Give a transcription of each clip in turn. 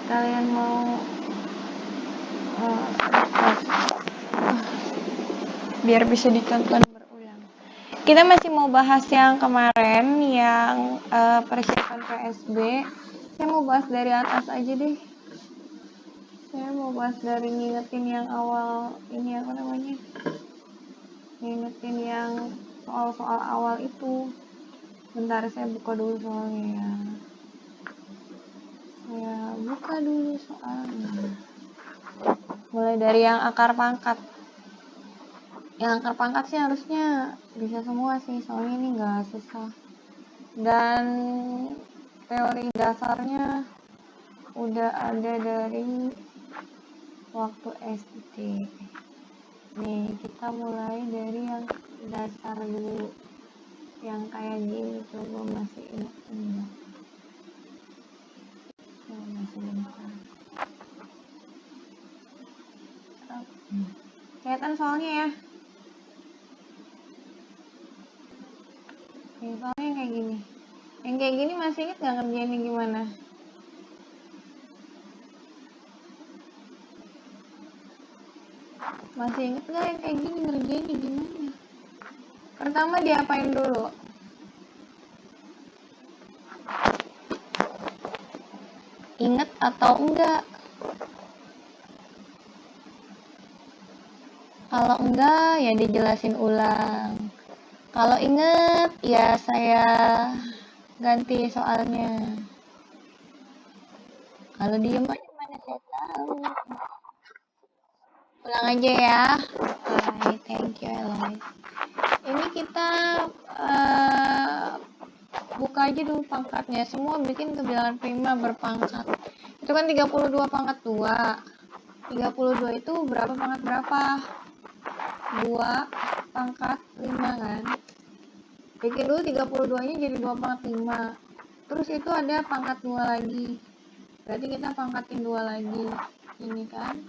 kalian mau biar bisa ditonton berulang. Kita masih mau bahas yang kemarin yang persiapan PSB. Saya mau bahas dari atas aja deh. Saya mau bahas dari ngingetin yang awal ini apa namanya? Ngingetin yang soal-soal awal itu. Bentar saya buka dulu soalnya ya. Saya buka dulu soalnya. Mulai dari yang akar pangkat. Yang akar pangkat sih harusnya bisa semua sih, soalnya ini nggak susah. Dan teori dasarnya udah ada dari waktu SD. Nih, kita mulai dari yang dasar dulu. Yang kayak gini, coba masih ingat enggak? Coba masih bentar. Kelihatan soalnya ya. Nih, soalnya yang kayak gini. Yang kayak gini masih inget nggak ngerjainnya gimana? Masih inget nggak yang kayak gini ngerjainnya gimana? Pertama diapain dulu? Ingat atau enggak? Kalau enggak, ya dijelasin ulang. Kalau inget, ya saya ganti soalnya. Kalau diem aja mana saya tahu. Ulang aja ya. Hai, thank you Eloy. Ini kita buka aja dulu pangkatnya. Semua bikin kebilangan prima berpangkat. Itu kan 32 pangkat 2. 32 itu berapa pangkat berapa? 2 pangkat 5 kan? Bikin dulu 32-nya jadi 2 pangkat 5. Terus itu ada pangkat 2 lagi. Berarti kita pangkatin 2 lagi. Ini kan.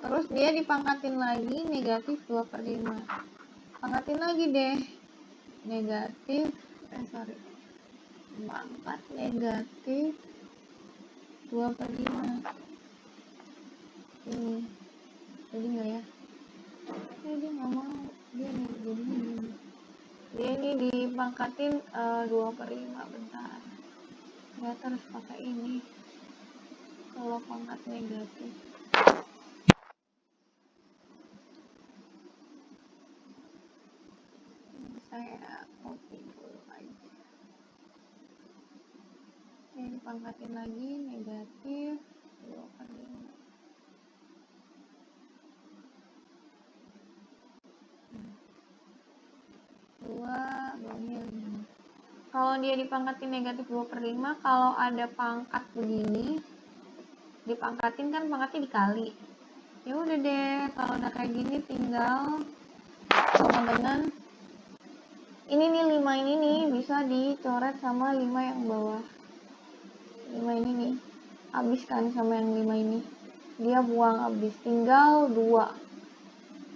Terus dia dipangkatin lagi negatif 2/5. Pangkatin lagi deh. Negatif, pangkat negatif 2/5. Ini. Jadi nggak ya? Dia nggak mau. Dia nih, jadinya gini. Dia ini dipangkatin 2/5. Bentar. Ternyata harus pakai ini. Kalau pangkat negatif. Saya copy dulu aja. Ini dipangkatin lagi negatif 2/5. Kalau dia dipangkatin negatif 2/5, kalau ada pangkat begini dipangkatin kan pangkatnya dikali. Ya udah deh, kalau udah kayak gini tinggal sama dengan ini nih 5 ini nih bisa dicoret sama 5 yang bawah. 5 ini nih habis kan sama yang 5 ini. Dia buang habis, tinggal 2.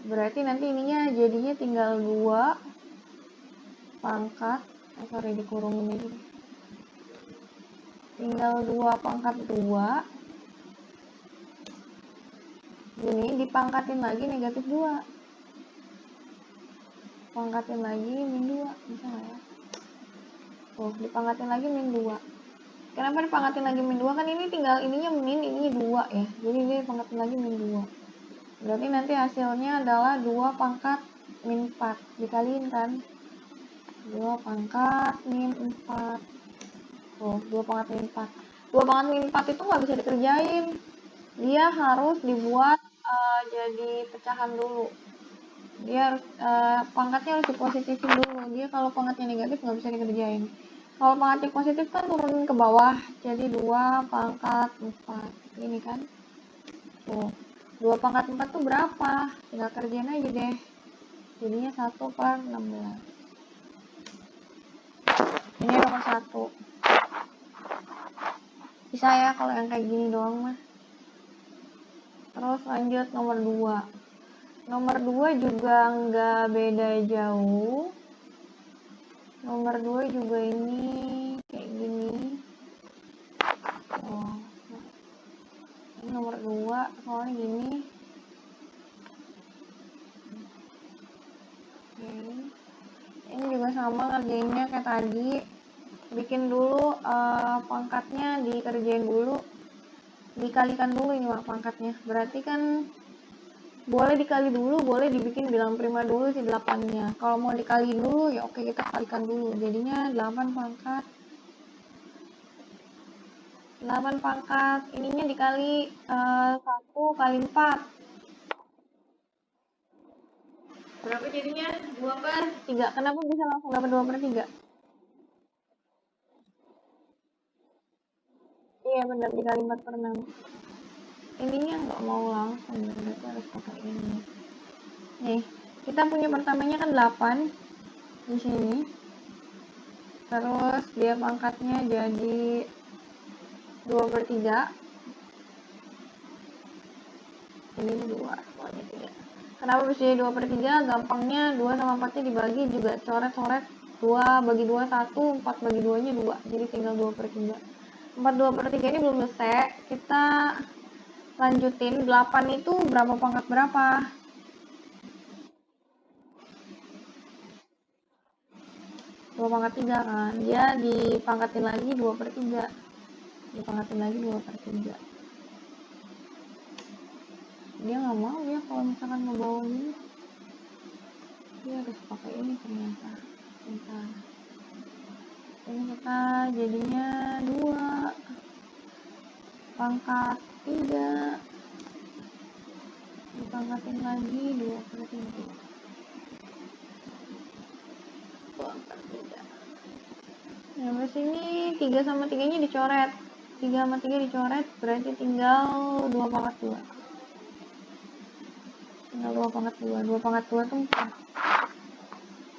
Berarti nanti ininya jadinya tinggal 2 pangkat dikurungin aja. Tinggal 2 pangkat 2. Ini dipangkatin lagi negatif 2. Pangkatin lagi min 2. Bisa nggak ya? Oh, dipangkatin lagi min 2. Kenapa dipangkatin lagi min 2? Kan ini tinggal ininya min, ininya 2 ya. Jadi ini dipangkatin lagi min 2. Berarti nanti hasilnya adalah 2 pangkat min 4. Dikaliin kan? 2 pangkat min 4. Oh, 2 pangkat min 4. 2 pangkat min 4 itu nggak bisa dikerjain. Dia harus dibuat jadi pecahan dulu. Dia harus pangkatnya harus dipositifin dulu. Dia kalau pangkatnya negatif nggak bisa dikerjain. Kalau pangkatnya positif kan turunin ke bawah. Jadi 2 pangkat 4. Ini kan. Tuh. 2 pangkat 4 tuh berapa? Tinggal kerjain aja deh. Jadinya 1/16. Ini nomor 1. Bisa ya kalau yang kayak gini doang mah. Terus lanjut nomor 2. Nomor 2 juga nggak beda jauh. Nomor 2 juga ini kayak gini. Oh, nomor 2 soalnya gini. Oke. Ini juga sama ngerjainnya kayak tadi, bikin dulu pangkatnya, dikerjain dulu, dikalikan dulu ini Mak pangkatnya, berarti kan boleh dikali dulu, boleh dibikin bilang prima dulu si 8-nya. Kalau mau dikali dulu ya oke, kita kalikan dulu, jadinya 8 pangkat 8 pangkat ininya dikali 1 kali 4 berapa jadinya? 2/3. Kenapa bisa langsung dapat 2/3? Iya benar, dikali 4/6. Ininya nggak mau langsung, berarti harus pakai ini. Nih, kita punya pertamanya kan 8 di sini. Terus dia pangkatnya jadi 2/3. Ini 2, soalnya 3. Kenapa bisa jadi 2/3? Gampangnya 2 sama 4-nya dibagi juga coret-coret. 2 bagi 2 1, 4 bagi 2-nya 2. Jadi tinggal 2/3. 4 2/3 ini belum selesai. Kita lanjutin. 8 itu berapa pangkat berapa? 2 pangkat 3 kan. Dia dipangkatin lagi 2/3. Dipangkatin lagi 2/3. Dia nggak mau ya kalau misalkan ngebawa ini. Dia harus pakai ini ternyata. Bentar. Ini kita jadinya 2 pangkat 3 dipangkatin lagi 2/3 pangkat 3. Nah habis ini 3 sama 3 nya dicoret, 3 sama 3 dicoret, berarti tinggal 2 pangkat 2, tinggal 2 pangkat 2, 2 pangkat 2 tuh 4.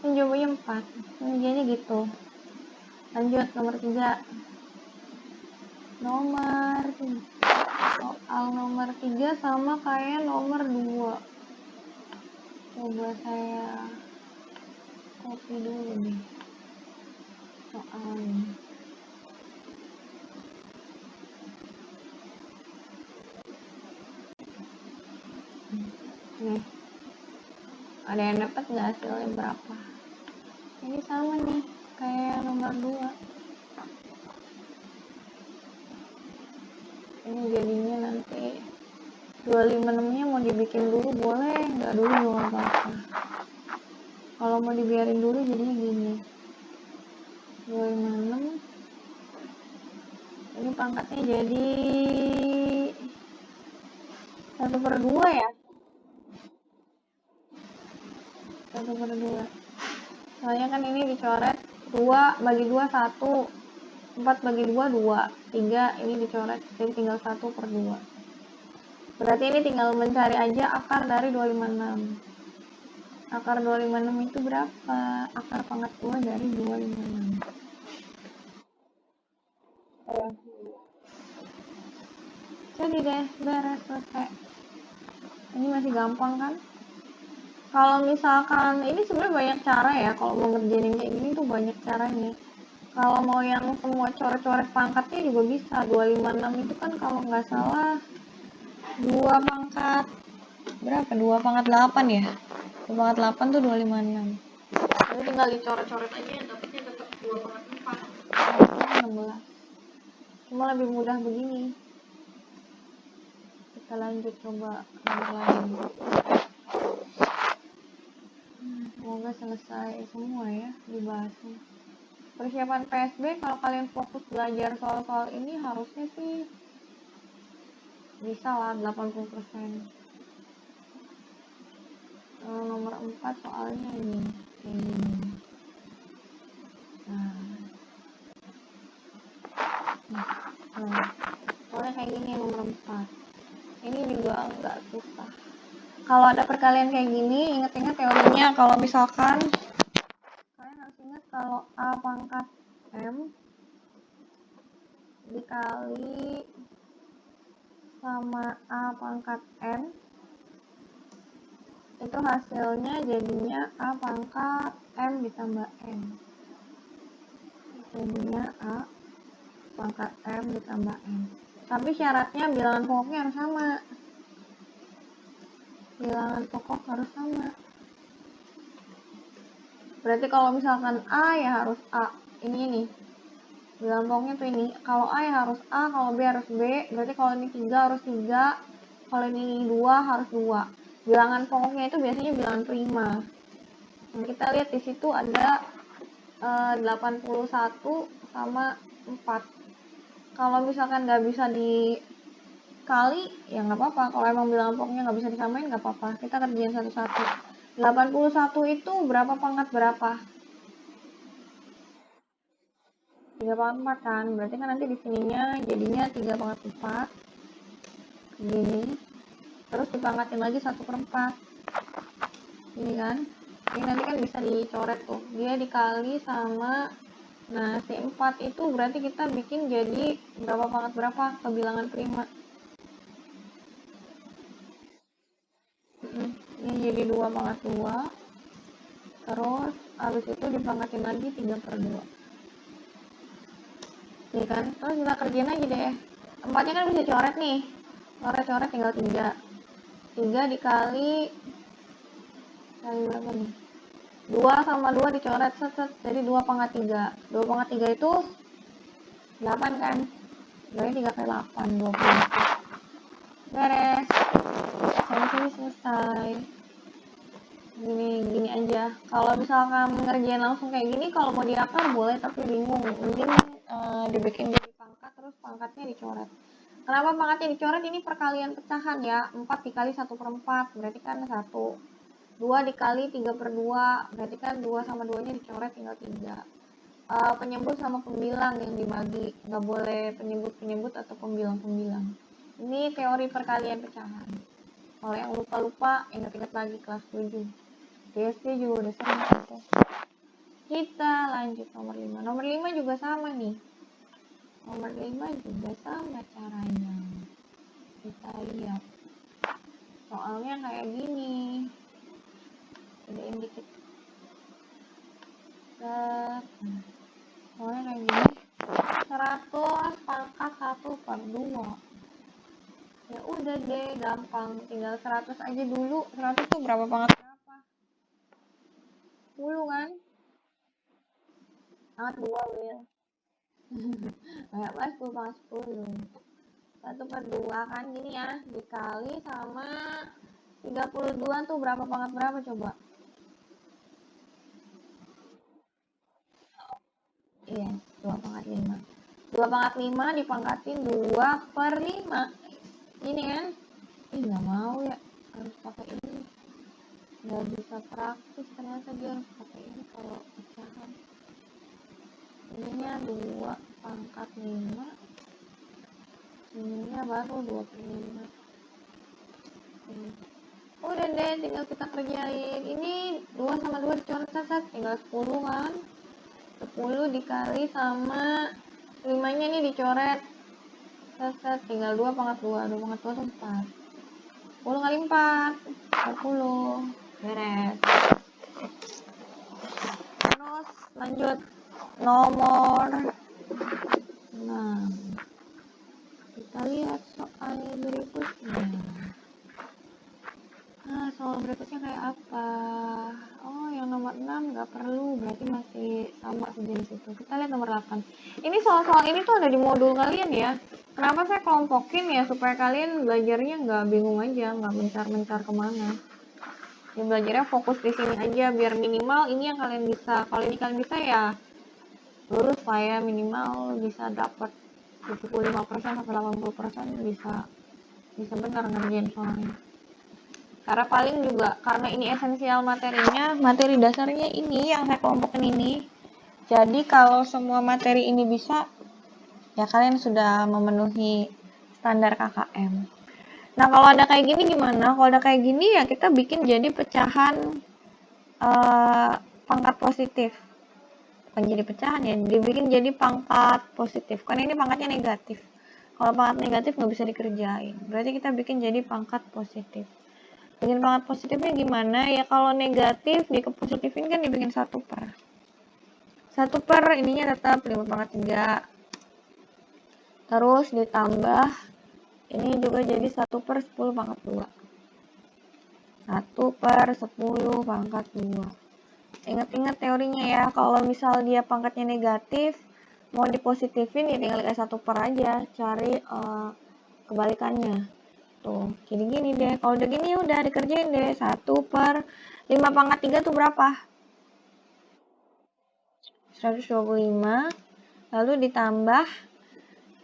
Ini jawabannya 4, pengerjaannya gitu. Lanjut nomor 3. Soal nomor 3 sama kayak nomor 2. Coba saya copy dulu nih soalnya. Nih, ada yang dapat nggak hasilnya berapa? Ini sama nih kayak nomor 2. Ini jadinya nanti 256-nya mau dibikin dulu boleh, nggak dulu juga nggak apa-apa. Kalau mau dibiarin dulu jadinya gini, 256 ini pangkatnya jadi 1/2 ya, 1/2. Soalnya kan ini dicoret 2 bagi 2 1, 4 bagi 2 2, 3 ini dicoret jadi tinggal 1/2. Berarti ini tinggal mencari aja akar dari 256. Akar 256 itu berapa? Akar pangkat 2 dari 256. Jadi deh, beres, selesai. Ini masih gampang kan? Kalau misalkan, ini sebenarnya banyak cara ya, kalau mau ngerjain kayak gini tuh banyak caranya. Kalau mau yang semua coret-coret pangkatnya juga bisa. 256 itu kan kalau nggak salah 2 pangkat berapa? 2 pangkat 8 ya? 2 pangkat 8 tuh 256. Jadi tinggal dicoret-coret aja, yang dapetnya tetap 2 pangkat 4. 16. Cuma lebih mudah begini. Kita lanjut coba nomor lain. Semoga selesai semua ya dibahasnya. Persiapan PSB, kalau kalian fokus belajar soal-soal ini harusnya sih bisa lah 80%. Nomor 4 soalnya ini kayak gini. Soalnya kayak gini nomor 4. Ini juga nggak susah. Kalau ada perkalian kayak gini, ingat-ingat teorinya. Kalau misalkan kalian harus ingat kalau A pangkat M dikali sama A pangkat N, itu hasilnya jadinya A pangkat M ditambah N. Jadinya A pangkat M ditambah N. Tapi syaratnya bilangan pokoknya harus sama. Bilangan pokok harus sama. Berarti kalau misalkan A ya harus A. Ini nih. Bilangan pokoknya tuh ini. Kalau A ya harus A, kalau B harus B. Berarti kalau ini 3 harus 3. Kalau ini 2 harus 2. Bilangan pokoknya itu biasanya bilangan prima. Nah, kita lihat di situ ada 81 sama 4. Kalau misalkan nggak bisa dikali, ya nggak apa-apa. Kalau emang bilangan pokoknya nggak bisa disamain, nggak apa-apa. Kita kerjain satu-satu. 81 itu berapa pangkat berapa? 3 pangkat 4 kan? Berarti kan nanti di sininya jadinya 3 pangkat 4. Gini. Terus dipangkatin lagi 1/4. Ini kan? Ini nanti kan bisa dicoret tuh. Dia dikali sama, nah si 4 itu berarti kita bikin jadi berapa pangkat berapa ke bilangan prima. Ini jadi 2 pangkat 2. Terus habis itu dipangkatin lagi 3/2. Iya kan? Terus kita kerjain aja deh. 4-nya kan bisa coret nih. Coret-coret tinggal 3. 3 dikali berapa nih? 2 sama 2 dicoret set. Jadi 2 pangkat 3. 2 pangkat 3 itu 8 kan? Jadi 3 kali 8, 20. Beres. Sampai sini selesai. Gini aja. Kalau misalkan ngerjain langsung kayak gini, kalau mau diakar boleh tapi bingung. Mending dibikin jadi pangkat, terus pangkatnya dicoret. Kenapa pangkatnya dicoret? Ini perkalian pecahan ya. 4 dikali 1/4 berarti kan 1. 2 dikali 3/2 berarti kan 2 sama 2 nya dicoret tinggal 3. Penyebut sama pembilang yang dibagi, nggak boleh penyebut atau pembilang. Ini teori perkalian pecahan. Kalau yang lupa ingat-ingat lagi kelas 7. DSD juga udah sering gitu. Kita lanjut nomor 5. Nomor 5 juga sama nih. Nomor 5 juga sama caranya. Kita lihat. Soalnya kayak gini. Gedein dikit. Soalnya kayak gini. 100 pangkat 1/2. Ya udah deh, gampang. Tinggal 100 aja dulu. 100 tuh berapa pangkat berapa? 10 kan? Pangkat 2, Wil. Kayak pas 10 pangkat 10. 1/2 kan gini ya. Dikali sama 32 tuh berapa pangkat berapa coba? Iya, 2 pangkat 5. 2 pangkat 5 dipangkatin 2/5. Ini kan? Ih, nggak mau ya. Harus pakai ini. Nggak bisa praktis, ternyata dia harus pakai ini kalau pecahan. Ininya 2 pangkat 5. Ininya baru 2/5. Udah deh, tinggal kita kerjain. Ini 2 sama 2 dicoret set, tinggal 10 kan. 10 dikali sama 5 nya nih dicoret set, tinggal 2 pangkat 2. 2 pangkat 2 itu 4. 10 kali 4 40. Beres. Terus lanjut nomor 6. Kita lihat soal berikutnya. Soal berikutnya kayak apa? Oh, yang nomor 6 nggak perlu, berarti masih sama sejenis itu. Kita lihat nomor 8. Ini soal-soal ini tuh ada di modul kalian ya. Kenapa saya kelompokin ya, supaya kalian belajarnya nggak bingung aja, nggak mencar-mencar kemana. Ya, belajarnya fokus di sini aja, biar minimal ini yang kalian bisa. Kalau ini kalian bisa ya lulus lah ya, minimal bisa dapat 75% sampai 80% bisa benar ngerjain soalnya. Karena paling juga karena ini esensial materinya, materi dasarnya ini yang saya kelompokin ini. Jadi kalau semua materi ini bisa, ya kalian sudah memenuhi standar KKM. Nah, kalau ada kayak gini gimana? Kalau ada kayak gini ya kita bikin jadi pecahan pangkat positif. Bukan jadi pecahan ya, dibikin jadi pangkat positif. Karena ini pangkatnya negatif. Kalau pangkat negatif nggak bisa dikerjain. Berarti kita bikin jadi pangkat positif. Bikin pangkat positifnya gimana? Ya kalau negatif dikepositifin kan dibikin 1/1/, ininya tetap 5/3. Terus ditambah ini juga jadi 1/10 pangkat 2. 1/10 pangkat 2. Ingat-ingat teorinya ya, kalau misal dia pangkatnya negatif, mau dipositifin ya tinggal kayak 1/per aja, cari kebalikannya. Tuh, gini-gini deh. Kalau udah gini udah dikerjain deh. 1/5 pangkat 3 tuh berapa? 125. Lalu ditambah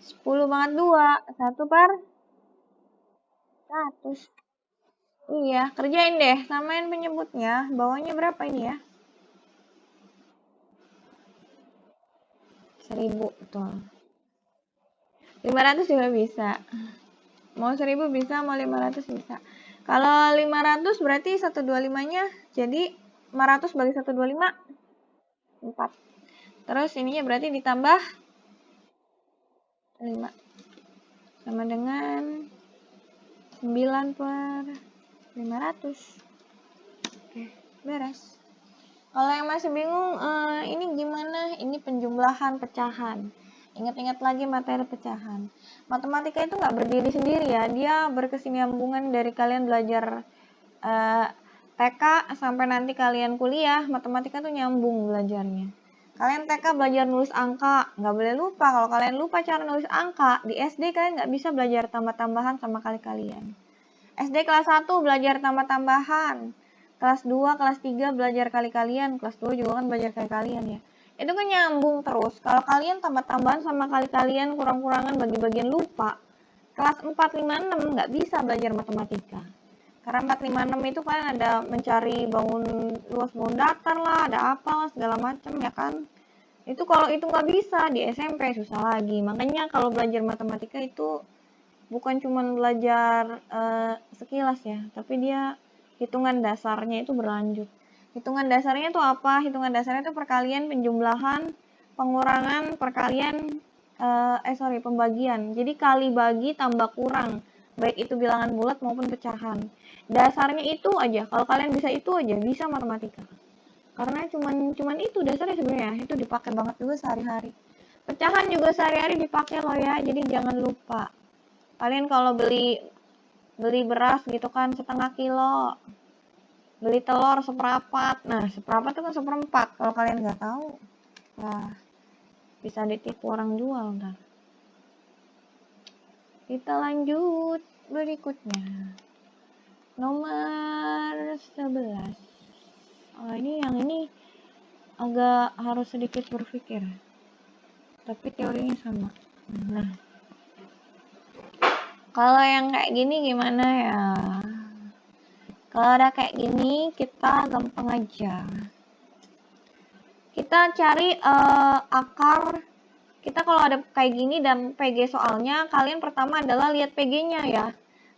10 pangkat 2. 1/100. Iya, kerjain deh. Samain penyebutnya. Bawahnya berapa ini ya? 1000. Betul. 500 juga bisa. Mau 1000 bisa, mau 500 bisa. Kalau 500 berarti 125-nya jadi 500 bagi 125, 4. Terus ininya berarti ditambah 5. Sama dengan 9/500. Oke, beres. Kalau yang masih bingung, ini gimana? Ini penjumlahan pecahan. Ingat-ingat lagi materi pecahan. Matematika itu nggak berdiri sendiri ya, dia berkesinambungan dari kalian belajar TK sampai nanti kalian kuliah, matematika tuh nyambung belajarnya. Kalian TK belajar nulis angka, nggak boleh lupa. Kalau kalian lupa cara nulis angka, di SD kalian nggak bisa belajar tambah-tambahan sama kali-kalian. SD kelas 1 belajar tambah-tambahan. Kelas 2, kelas 3 belajar kali-kalian. Kelas 2 juga kan belajar kali-kalian ya. Itu kan nyambung terus. Kalau kalian tambah-tambahan sama kali-kalian, kurang-kurangan, bagi-bagian lupa, kelas 4, 5, 6 nggak bisa belajar matematika. Karena 4, 5, 6 itu kalian ada mencari luas bangun datar lah, ada apa lah, segala macam ya kan. Itu kalau itu nggak bisa, di SMP susah lagi. Makanya kalau belajar matematika itu bukan cuma belajar sekilas ya, tapi dia hitungan dasarnya itu berlanjut. Hitungan dasarnya itu apa? Hitungan dasarnya itu perkalian, penjumlahan, pengurangan, perkalian, pembagian. Jadi kali bagi tambah kurang, baik itu bilangan bulat maupun pecahan. Dasarnya itu aja. Kalau kalian bisa itu aja, bisa matematika. Karena cuman itu dasarnya sebenarnya, itu dipakai banget juga sehari-hari. Pecahan juga sehari-hari dipakai loh ya, jadi jangan lupa. Kalian kalau beli beras gitu kan 1/2 kilo, beli telur 1/4. Nah, 1/4 itu kan 1/4. Kalau kalian nggak tahu, nah bisa ditipu orang jual ntar. Kita lanjut berikutnya. Nomor 11. Ini yang ini agak harus sedikit berpikir, tapi teorinya sama. Nah, kalau yang kayak gini gimana ya? Kalau ada kayak gini, kita gampang aja. Kita cari akar. Kita kalau ada kayak gini dan PG soalnya, kalian pertama adalah lihat PG-nya ya.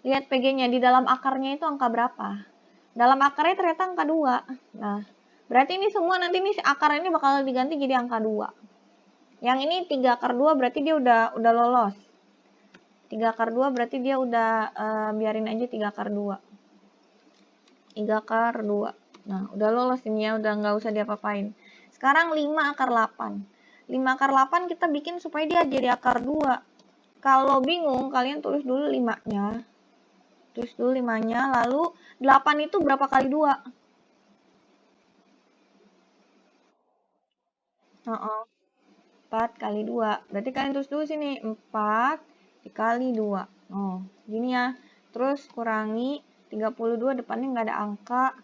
Lihat PG-nya, di dalam akarnya itu angka berapa. Dalam akarnya ternyata angka 2. Nah, berarti ini semua nanti nih akar ini bakal diganti jadi angka 2. Yang ini 3 akar 2 berarti dia udah lolos. 3 akar 2 berarti dia udah, biarin aja 3 akar 2. 3 akar 2. Nah, udah lolos ini ya, udah nggak usah diapa-apain. Sekarang 5 akar 8. 5 akar 8 kita bikin supaya dia jadi akar 2. Kalau bingung, kalian tulis dulu 5-nya. Tulis dulu 5-nya, lalu 8 itu berapa kali 2? 4 kali 2. Berarti kalian tulis dulu sini, 4 dikali 2. Oh, gini ya. Terus kurangi 32, depannya nggak ada angka.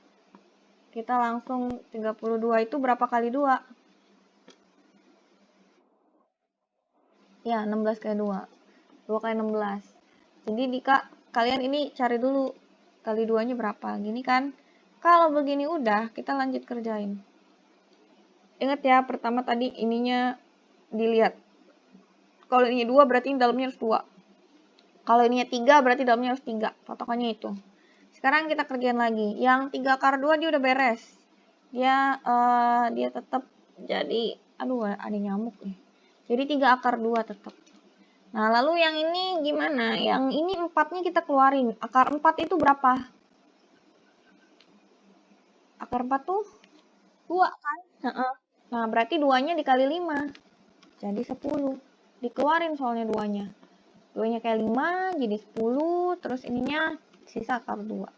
Kita langsung 32 itu berapa kali 2? Ya, 16 kali 2. 2 kali 16. Jadi kalian ini cari dulu kali 2-nya berapa. Gini kan. Kalau begini udah, kita lanjut kerjain. Ingat ya, pertama tadi ininya dilihat. Kalau ini 2 berarti ini dalamnya harus 2. Kalau ininya 3 berarti dalamnya harus 3. Patokannya itu. Sekarang kita kerjain lagi. Yang 3 akar 2 dia udah beres. Dia tetap jadi, aduh ada nyamuk nih. Jadi 3 akar 2 tetap. Nah, lalu yang ini gimana? Yang ini 4-nya kita keluarin. Akar 4 itu berapa? Akar 4 tuh 2 kan? Nah, berarti 2-nya dikali 5. Jadi 10. dikeluarin soalnya duanya. Duanya kayak 5 jadi 10, terus ininya sisa akar 2.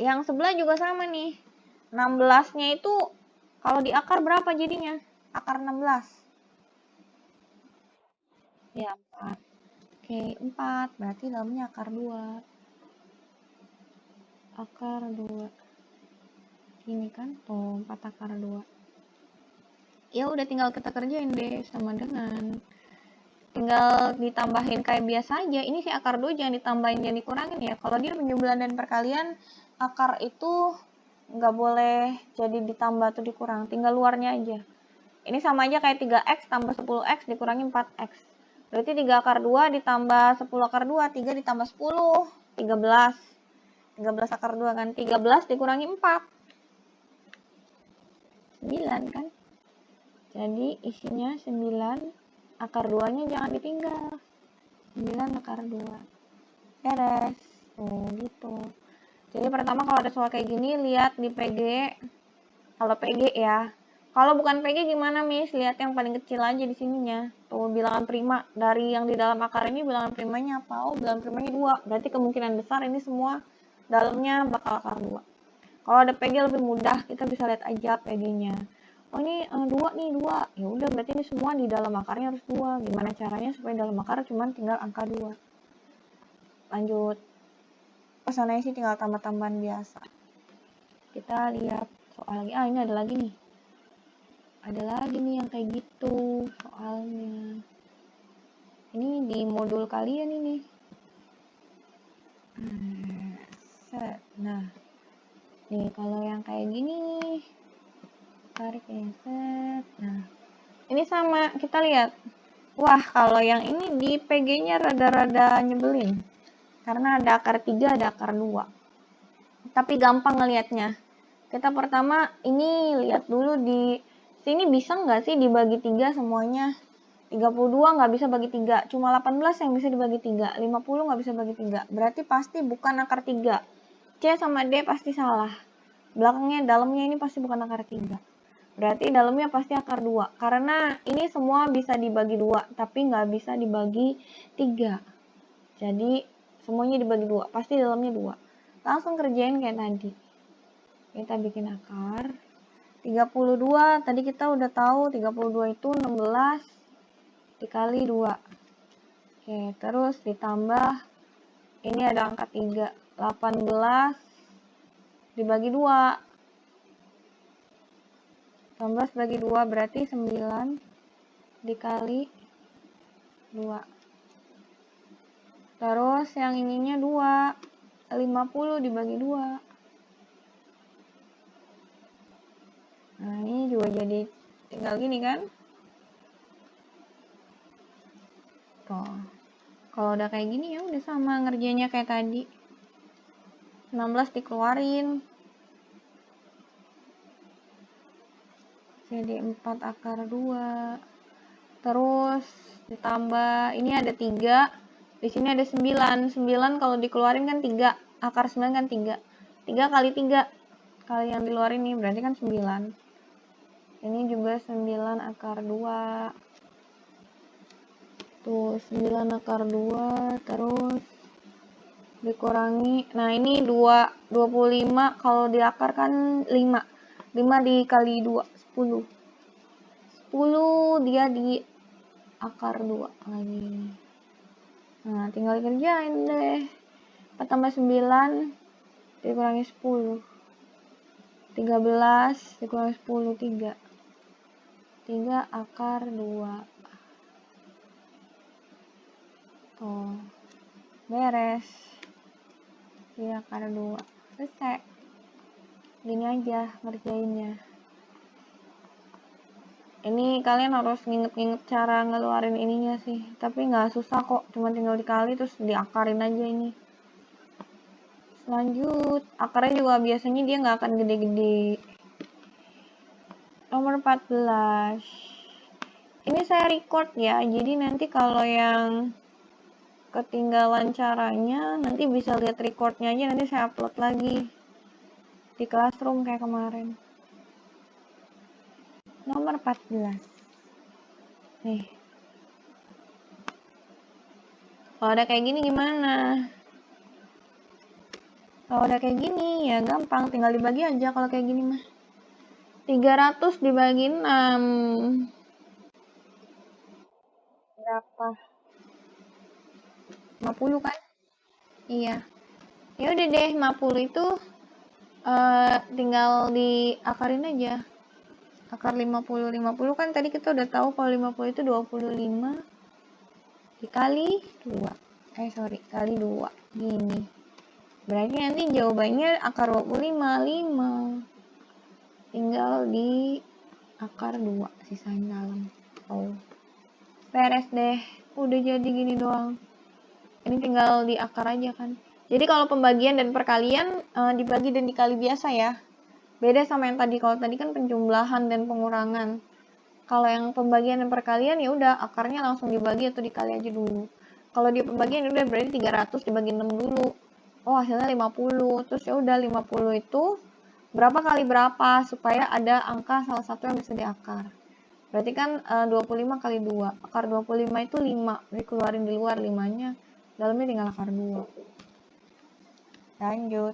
Yang sebelah juga sama nih. 16-nya itu kalau di akar berapa jadinya? Akar 16. Ya, 4. Oke, 4. Berarti dalamnya akar 2. Akar 2. Ini kan, tuh 4 akar 2. Ya udah tinggal kita kerjain deh, sama dengan tinggal ditambahin kayak biasa aja. Ini sih akar 2 jangan ditambahin, jangan dikurangin ya. Kalau dia penjumlahan dan perkalian, akar itu nggak boleh jadi ditambah atau dikurang, tinggal luarnya aja. Ini sama aja kayak 3x tambah 10x dikurangi 4x. Berarti 3 akar 2 ditambah 10 akar 2, 3 ditambah 10, 13. 13 akar 2 kan, 13 dikurangi 4. 9 kan. Jadi isinya 9, akar 2-nya jangan ditinggal. 9 akar 2. Beres. Oh gitu. Jadi pertama kalau ada soal kayak gini, lihat di PG. Kalau PG ya. Kalau bukan PG gimana, Miss? Lihat yang paling kecil aja di sininya. Tuh, bilangan prima. Dari yang di dalam akar ini bilangan primanya apa? Oh, bilangan primanya 2. Berarti kemungkinan besar ini semua dalamnya bakal akar 2. Kalau ada PG lebih mudah, kita bisa lihat aja PG-nya. Oh, ini 2 nih, 2. Ya udah, berarti ini semua di dalam akarnya harus 2. Gimana caranya supaya dalam akar cuma tinggal angka 2. Lanjut. Pesannya sih tinggal tambah-tambahan biasa. Kita lihat soal lagi. Ini ada lagi nih. Ada lagi nih yang kayak gitu soalnya. Ini di modul kalian ini. Set. Nah, nih kalau yang kayak gini nih, tarik ya, set. Nah, ini sama, kita lihat. Wah, kalau yang ini di PG-nya rada-rada nyebelin. Karena ada akar 3, ada akar 2. Tapi gampang ngelihatnya. Kita pertama ini lihat dulu di sini bisa nggak sih dibagi 3 semuanya. 32 nggak bisa bagi 3, cuma 18 yang bisa dibagi 3, 50 nggak bisa bagi 3. Berarti pasti bukan akar 3. C sama D pasti salah. Belakangnya, dalamnya ini pasti bukan akar 3. Berarti dalamnya pasti akar 2. Karena ini semua bisa dibagi 2, tapi nggak bisa dibagi 3. Jadi semuanya dibagi 2, pasti dalamnya 2. Langsung kerjain kayak tadi. Kita bikin akar 32, tadi kita udah tahu 32 itu 16 dikali 2. Oke, terus ditambah ini ada angka 3, 18 dibagi 2. 18 bagi 2 berarti 9 dikali 2. Terus yang ininya 2, 50 dibagi 2. Nah, ini juga jadi tinggal gini kan? Tuh. Kalau udah kayak gini ya udah sama ngerjainnya kayak tadi. 16 dikeluarin. Jadi 4 akar 2. Terus ditambah ini ada 3. Di sini ada 9. 9 kalau dikeluarin kan 3. Akar 9 kan 3. 3 kali 3 kali yang dikeluarin nih berarti kan 9. Ini juga 9 akar 2. Tuh 9 akar 2 terus dikurangi. Nah, ini 25 kalau diakar kan 5. 5 dikali 2 10. 10 dia di akar 2 lagi. Nah, tinggal kerjain deh. 4 tambah 9 dikurangi 10. 13 dikurangi 10, 3. 3 akar 2. Tuh. Beres. 3 akar 2. Selesai. Gini aja ngerjainnya. Ini kalian harus nginget-nginget cara ngeluarin ininya sih. Tapi nggak susah kok. Cuma tinggal dikali terus diakarin aja ini. Lanjut. Akarnya juga biasanya dia nggak akan gede-gede. Nomor 14. Ini saya record ya. Jadi nanti kalau yang ketinggalan caranya, nanti bisa lihat recordnya aja. Nanti saya upload lagi di Classroom kayak kemarin. Nomor 14. Nih. Kalau ada kayak gini gimana? Kalau udah kayak gini ya gampang, tinggal dibagi aja kalau kayak gini mah. 300 dibagi 6. Berapa? 50 kan? Iya. Ya udah deh, 50 itu tinggal diakarin aja. Akar 50. 50 kan tadi kita udah tahu kalau 50 itu 25 dikali 2. Kali 2. Gini. Berarti nanti jawabannya akar 25, 5. Tinggal di akar 2 sisanya dalam. Oh. Beres deh. Udah jadi gini doang. Ini tinggal di akar aja kan. Jadi kalau pembagian dan perkalian dibagi dan dikali biasa ya. Beda sama yang tadi. Kalau tadi kan penjumlahan dan pengurangan. Kalau yang pembagian dan perkalian ya udah akarnya langsung dibagi atau dikali aja dulu. Kalau di pembagian udah berarti 300 dibagi 6 dulu. Oh, hasilnya 50. Terus ya udah 50 itu berapa kali berapa supaya ada angka salah satu yang bisa diakar. Berarti kan 25 kali 2. Akar 25 itu 5. Dikeluarin di luar 5-nya. Dalamnya tinggal akar 2. Lanjut.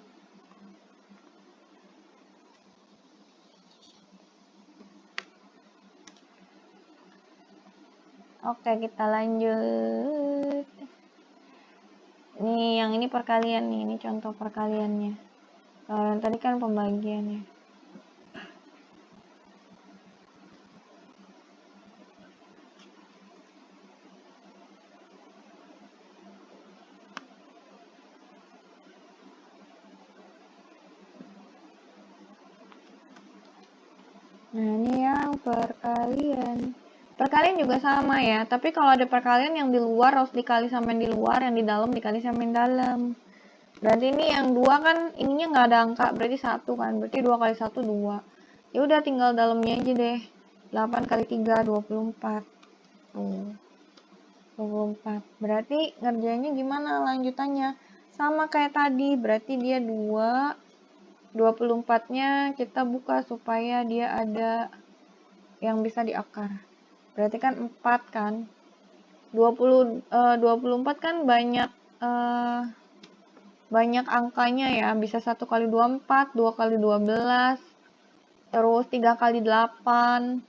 Oke, kita lanjut. Nih, yang ini perkalian nih. Ini contoh perkaliannya. Kalau yang tadi kan pembagiannya. Nah, ini yang perkalian. Perkalian juga sama ya, tapi kalau ada perkalian yang di luar harus dikali sama yang di luar, yang di dalam dikali sama yang dalam. Berarti ini yang 2 kan ininya nggak ada angka, berarti 1 kan. Berarti 2 kali 1 2. Ya udah tinggal dalamnya aja deh. 8 kali 3 24. Tuh. 24. Berarti ngerjainnya gimana lanjutannya? Sama kayak tadi, berarti dia 2. 24-nya kita buka supaya dia ada yang bisa diakar. Berarti kan 4 kan. 24 kan banyak angkanya ya. Bisa 1 kali 24, 2 kali 12, terus 3 kali 8,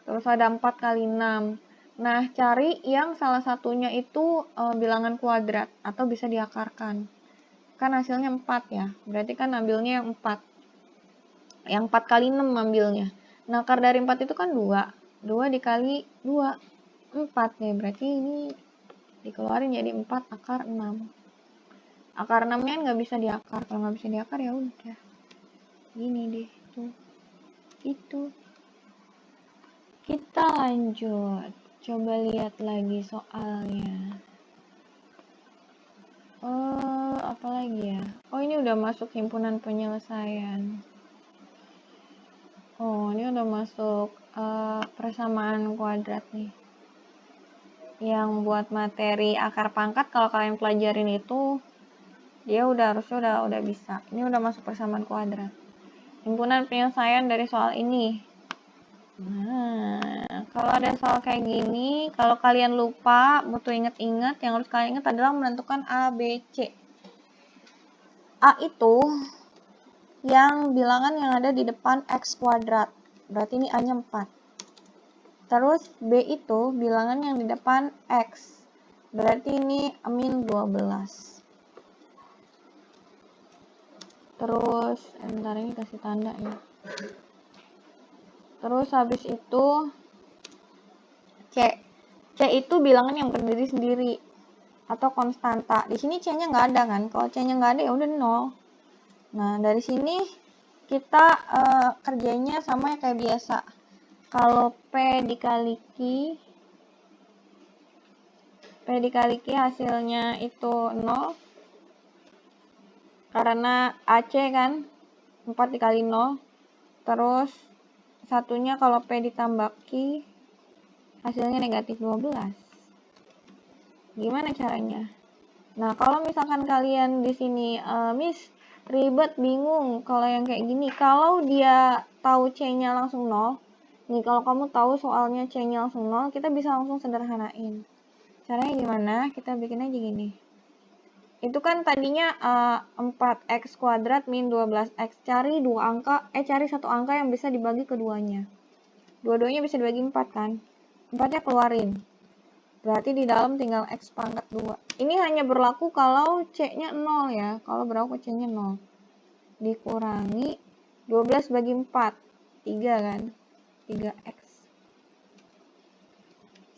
terus ada 4 kali 6. Nah, cari yang salah satunya itu bilangan kuadrat atau bisa diakarkan. Kan hasilnya 4 ya. Berarti kan ambilnya yang 4. Yang 4 kali 6 ambilnya. Nah, akar dari 4 itu kan 2. 2 dikali 2. 4 nih. Berarti ini dikeluarin jadi 4 akar 6. Akar 6-nya nggak bisa diakar. Kalau nggak bisa diakar ya udah. Gini deh. Tuh. Itu. Kita lanjut. Coba lihat lagi soalnya. Apa lagi ya? Oh, ini udah masuk himpunan penyelesaian. Oh, ini udah masuk persamaan kuadrat nih. Yang buat materi akar pangkat kalau kalian pelajarin itu dia harusnya udah bisa. Ini udah masuk persamaan kuadrat. Himpunan penyelesaian dari soal ini. Nah, kalau ada soal kayak gini, kalau kalian lupa, butuh inget-inget, yang harus kalian ingat adalah menentukan A, B, C. A itu yang bilangan yang ada di depan X kuadrat. Berarti ini A-nya 4. Terus B itu bilangan yang di depan X. Berarti ini min 12. Terus, bentar ini kasih tanda ya. Terus habis itu C. C itu bilangan yang berdiri sendiri atau konstanta. Di sini C-nya nggak ada kan? Kalau C-nya nggak ada ya udah 0. Nah, dari sini kita kerjanya sama kayak biasa. Kalau P dikali Q hasilnya itu 0. Karena AC kan 4 dikali 0. Terus satunya kalau P ditambah Q hasilnya negatif 12. Gimana caranya? Nah, kalau misalkan kalian di sini Miss ribet, bingung kalau yang kayak gini. Kalau dia tahu C-nya langsung 0. Nih, kalau kamu tahu soalnya C-nya langsung 0, kita bisa langsung sederhanain. Caranya gimana? Kita bikin aja gini. Itu kan tadinya 4x kuadrat min 12x. Cari satu angka yang bisa dibagi keduanya. Dua-duanya bisa dibagi 4 kan? 4-nya keluarin. Berarti di dalam tinggal x pangkat 2. Ini hanya berlaku kalau c-nya 0 ya. Kalau berlaku c-nya 0. Dikurangi 12 bagi 4. 3 kan? 3x.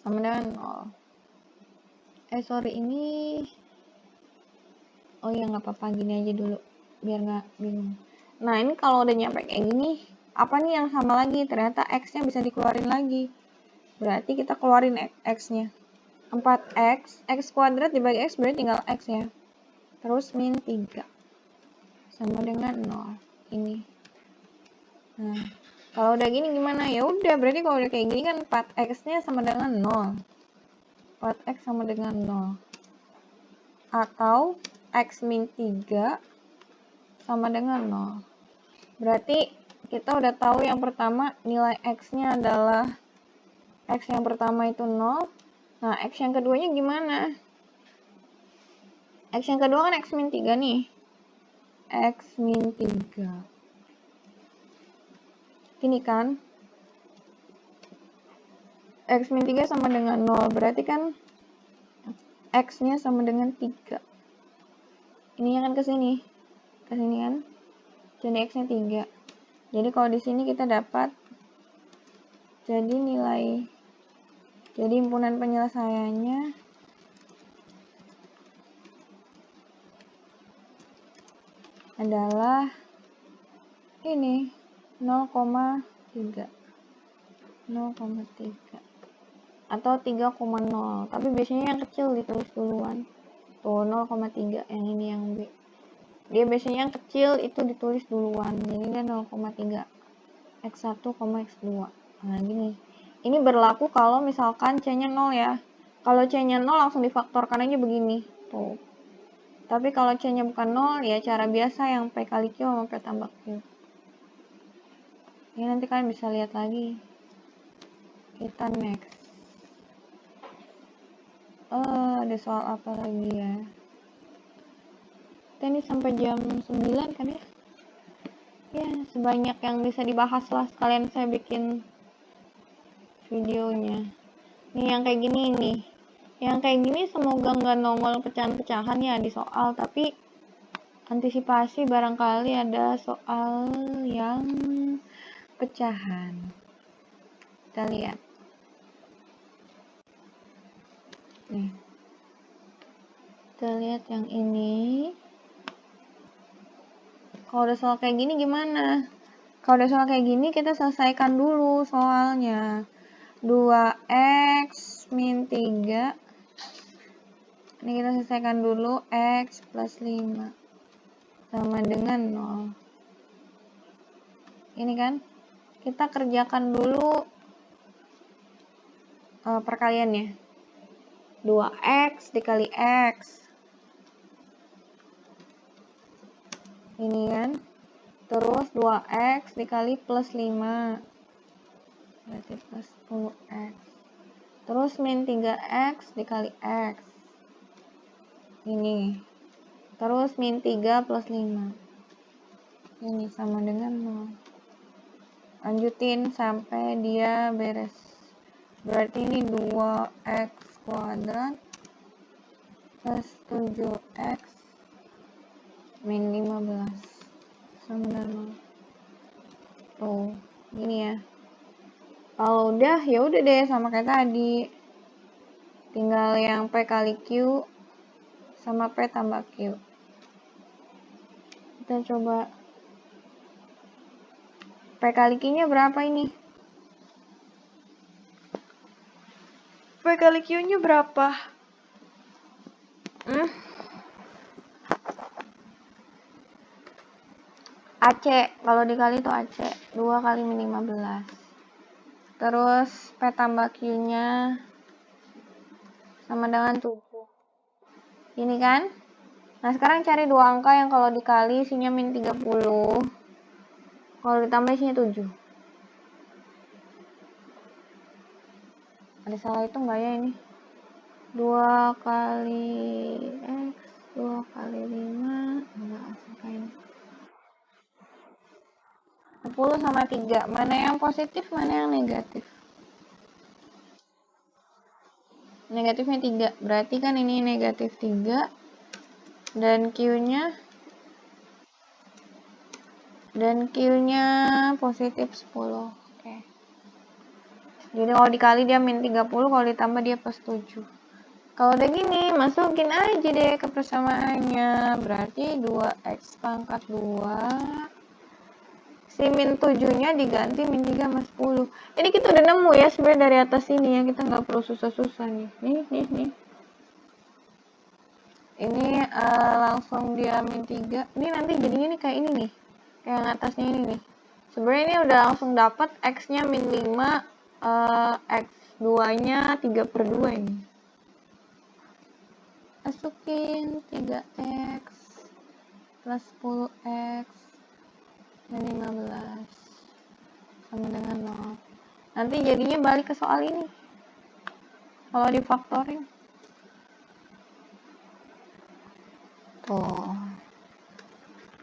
Sama dengan 0. Sorry, ini... Oh ya, nggak apa-apa, gini aja dulu. Biar nggak bingung. Nah, ini kalau udah nyampe kayak gini, apa nih yang sama lagi? Ternyata x-nya bisa dikeluarin lagi. Berarti kita keluarin x-nya. 4x, x kuadrat dibagi x berarti tinggal x ya. Terus min 3. Sama dengan 0. Ini. Nah, kalau udah gini gimana? Ya udah, berarti kalau udah kayak gini kan 4x-nya sama dengan 0. 4x sama dengan 0. Atau x min 3 sama dengan 0. Berarti kita udah tahu yang pertama nilai x-nya adalah x yang pertama itu 0. Nah, x yang keduanya gimana? X yang kedua kan x min 3 nih. X min 3. Ini kan x min 3 sama dengan 0. Berarti kan x-nya sama dengan 3. Ininya kan ke sini. Ke sini kan. Jadi x-nya 3. Jadi kalau di sini kita dapat jadi himpunan penyelesaiannya adalah ini 0,3 atau 3,0, tapi biasanya yang kecil ditulis duluan. Tuh 0,3 yang ini yang B. Dia biasanya yang kecil itu ditulis duluan. Jadi dia 0,3 x1, x2. Nah, gini. Ini berlaku kalau misalkan C-nya 0 ya. Kalau C-nya 0 langsung difaktorkan aja begini. Tuh. Tapi kalau C-nya bukan 0 ya cara biasa yang P kali Q sama P tambah Q. Ini nanti kalian bisa lihat lagi. Kita next. Ada soal apa lagi ya? Kita ini sampai jam 9 kan ya? Ya, sebanyak yang bisa dibahas lah. Sekalian saya bikin videonya. Nih yang kayak gini nih. Yang kayak gini semoga nggak nongol pecahan-pecahan ya di soal. Tapi antisipasi barangkali ada soal yang pecahan. Kita lihat. Nih. Kita lihat yang ini. Kalau udah soal kayak gini gimana? Kalau udah soal kayak gini kita selesaikan dulu soalnya. 2x min 3. Ini kita selesaikan dulu x plus 5 sama dengan 0. Ini kan kita kerjakan dulu perkaliannya. 2x dikali x. Ini kan. Terus 2x dikali plus 5. Berarti plus 10x. Terus min 3x dikali x. Ini. Terus min 3 plus 5. Ini sama dengan 0. Lanjutin sampai dia beres. Berarti ini 2x kuadrat plus 7x min 15 sama dengan 0. Tuh, gini ya. Kalau udah, ya udah deh sama kayak tadi. Tinggal yang P kali Q sama P tambah Q. Kita coba. P kali Q-nya berapa ini? P kali Q-nya berapa? AC, kalau dikali itu AC. 2 kali min 15. Terus P tambah Q-nya sama dengan 7. Ini kan? Nah, sekarang cari dua angka yang kalau dikali isinya min 30. Kalau ditambah isinya 7. Ada salah itu enggak ya ini? 2 kali X 2 kali 5 enggak asalkan 10 sama 3. Mana yang positif, mana yang negatif? Negatifnya 3. Berarti kan ini negatif 3 dan Q-nya positif 10. Oke. Jadi kalau dikali dia min 30, kalau ditambah dia plus 7. Kalau udah gini, masukin aja deh ke persamaannya. Berarti 2x pangkat 2. Si min 7-nya diganti min 3 sama 10. Ini kita udah nemu ya sebenarnya dari atas ini ya. Kita nggak perlu susah-susah nih. Nih. Ini langsung dia min 3. Ini nanti jadinya nih kayak ini nih. Kayak yang atasnya ini nih. Sebenarnya ini udah langsung dapat X-nya min 5. X2-nya 3/2 ini. Masukin 3x plus 10x dan 15 sama dengan 0. Nanti jadinya balik ke soal ini kalau difaktorin tuh.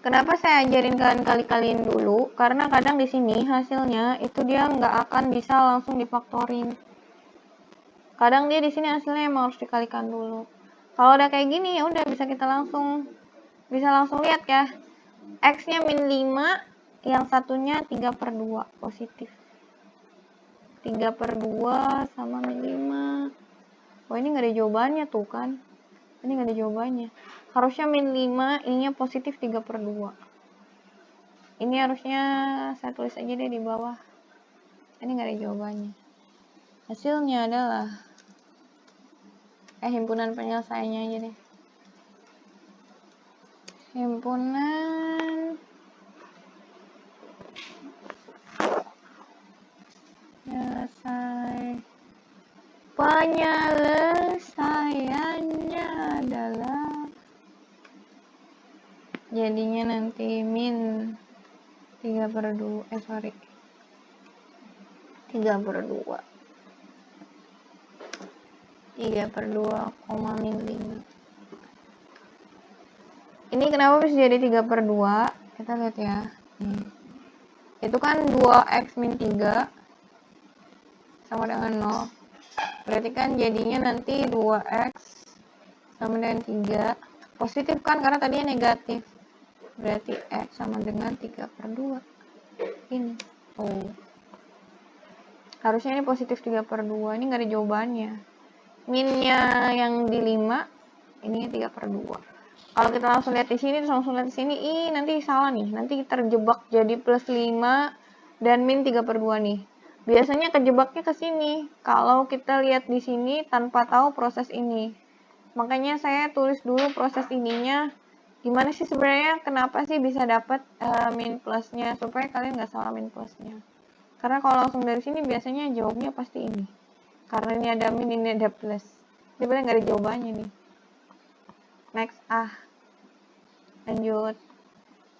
Kenapa saya ajarin kalian kali-kaliin dulu? Karena kadang di sini hasilnya itu dia nggak akan bisa langsung difaktorin. Kadang dia di sini hasilnya emang harus dikalikan dulu. Kalau udah kayak gini ya udah bisa langsung lihat ya. X-nya min 5, yang satunya 3/2 positif. 3/2 sama min 5. Oh ini nggak ada jawabannya tuh kan. Ini nggak ada jawabannya. Harusnya min 5, ininya positif 3/2. Ini harusnya saya tulis aja deh di bawah. Ini nggak ada jawabannya. Hasilnya adalah himpunan penyelesaiannya aja deh. Himpunan penyelesaiannya adalah jadinya nanti min 3/2 3/2 min 5. Ini kenapa bisa jadi 3/2? Kita lihat ya. Itu kan 2x min 3 sama dengan 0. Berarti kan jadinya nanti 2x sama dengan 3. Positif kan karena tadinya negatif. Berarti x sama dengan 3/2. Ini. Tuh. Harusnya ini positif 3/2. Ini nggak ada jawabannya. Minnya yang di 5, ininya 3/2. Kalau kita langsung lihat di sini, terus langsung lihat di sini, nanti salah nih. Nanti terjebak jadi plus 5 dan min 3/2 nih. Biasanya kejebaknya ke sini. Kalau kita lihat di sini tanpa tahu proses ini. Makanya saya tulis dulu proses ininya. Gimana sih sebenarnya, kenapa sih bisa dapat min plusnya, supaya kalian nggak salah min plusnya. Karena kalau langsung dari sini biasanya jawabnya pasti ini. Karena ini ada min, ini ada plus. Sebenarnya nggak ada jawabannya nih. Next, lanjut.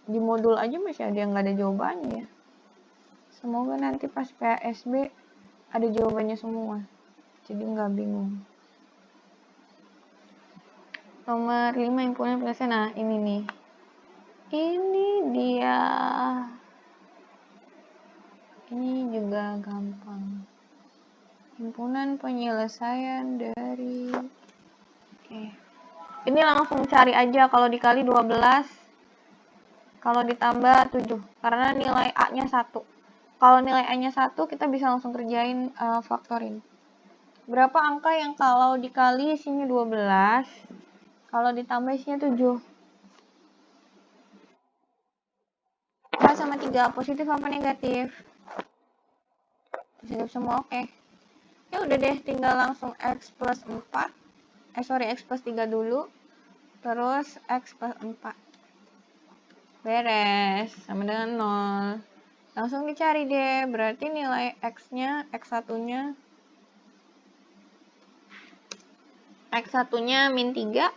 Di modul aja masih ada yang nggak ada jawabannya. Semoga nanti pas PASB ada jawabannya semua. Jadi nggak bingung. Nomor 5 himpunan penyelesaian. Nah, ini nih. Ini dia. Ini juga gampang. Himpunan penyelesaian dari ini langsung cari aja kalau dikali 12, kalau ditambah 7, karena nilai A-nya 1. Kalau nilai A-nya 1, kita bisa langsung kerjain faktorin. Berapa angka yang kalau dikali isinya 12, kalau ditambah isinya 7? 4 sama 3, positif apa negatif? Positif semua, oke. Ya udah deh, tinggal langsung X plus 4. X plus 3 dulu. Terus X plus 4. Beres, sama dengan 0. Langsung dicari deh, berarti nilai X-nya, X1-nya min 3.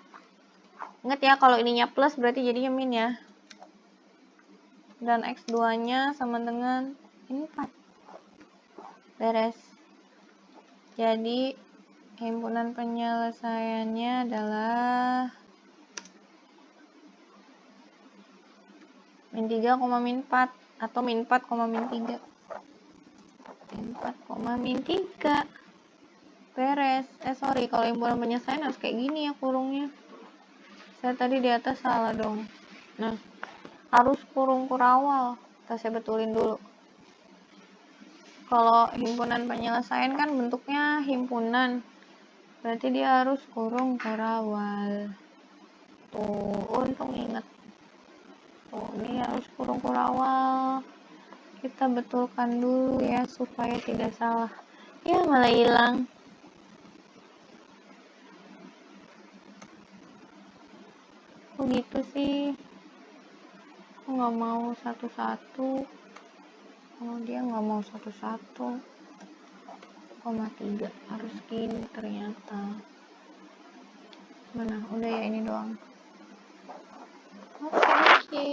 Ingat ya, kalau ininya plus berarti jadinya min ya. Dan X2-nya sama dengan ini 4. Beres. Jadi himpunan penyelesaiannya adalah min 3, min 4 atau min 4, min 3. Min 4, min 3. Beres. Sorry, kalau himpunan penyelesaian harus kayak gini ya kurungnya. Saya tadi di atas salah dong. Nah, harus kurung kurawal. Saya betulin dulu. Kalau himpunan penyelesaian kan bentuknya himpunan. Berarti dia harus kurung kurawal. Tuh, untung inget. Tuh, ini harus kurung kurawal. Kita betulkan dulu ya supaya tidak salah. Ya, malah hilang. Kok gitu sih? Aku nggak mau satu-satu. Oh, dia nggak mau satu-satu. 3 harus gini ternyata. Mana? Udah ya ini doang. Oke.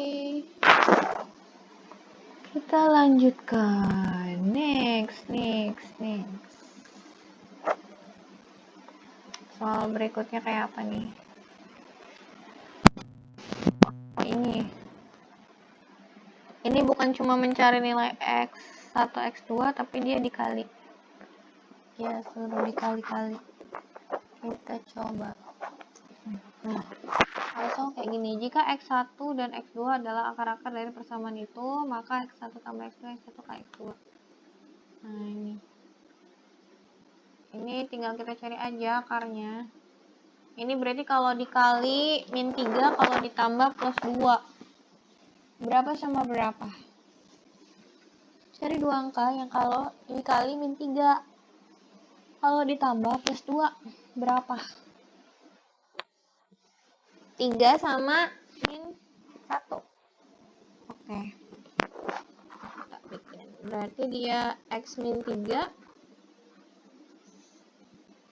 Kita lanjutkan. Next. Soal berikutnya kayak apa nih? Ini bukan cuma mencari nilai X1, X2, tapi dia dikali. Ya, suruh dikali-kali. Kita coba. Nah, langsung kayak gini. Jika X1 dan X2 adalah akar-akar dari persamaan itu, maka X1 tambah X2, X1 ke X2. Nah, ini. Ini tinggal kita cari aja akarnya. Ini berarti kalau dikali min 3, kalau ditambah plus 2. Berapa sama berapa? Cari dua angka yang kalau dikali min 3. Kalau ditambah plus 2, berapa? 3 sama min 1. Oke. Kita bikin. Berarti dia X min 3.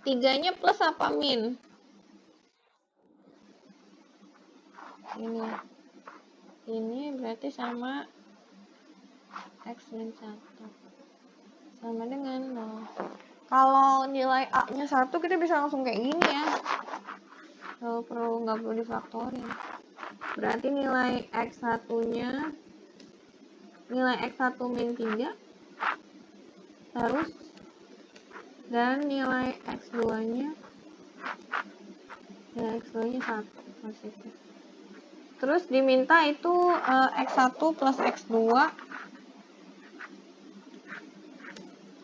3-nya plus apa min? Ini berarti sama X min 1. Sama dengan 0. Kalau nilai A-nya 1, kita bisa langsung kayak gini ya. Nggak perlu difaktorin. Berarti nilai X1-nya, nilai X1 min 3, terus, dan nilai X2-nya, nilai X2-nya 1, positif. Terus diminta itu X1 plus X2,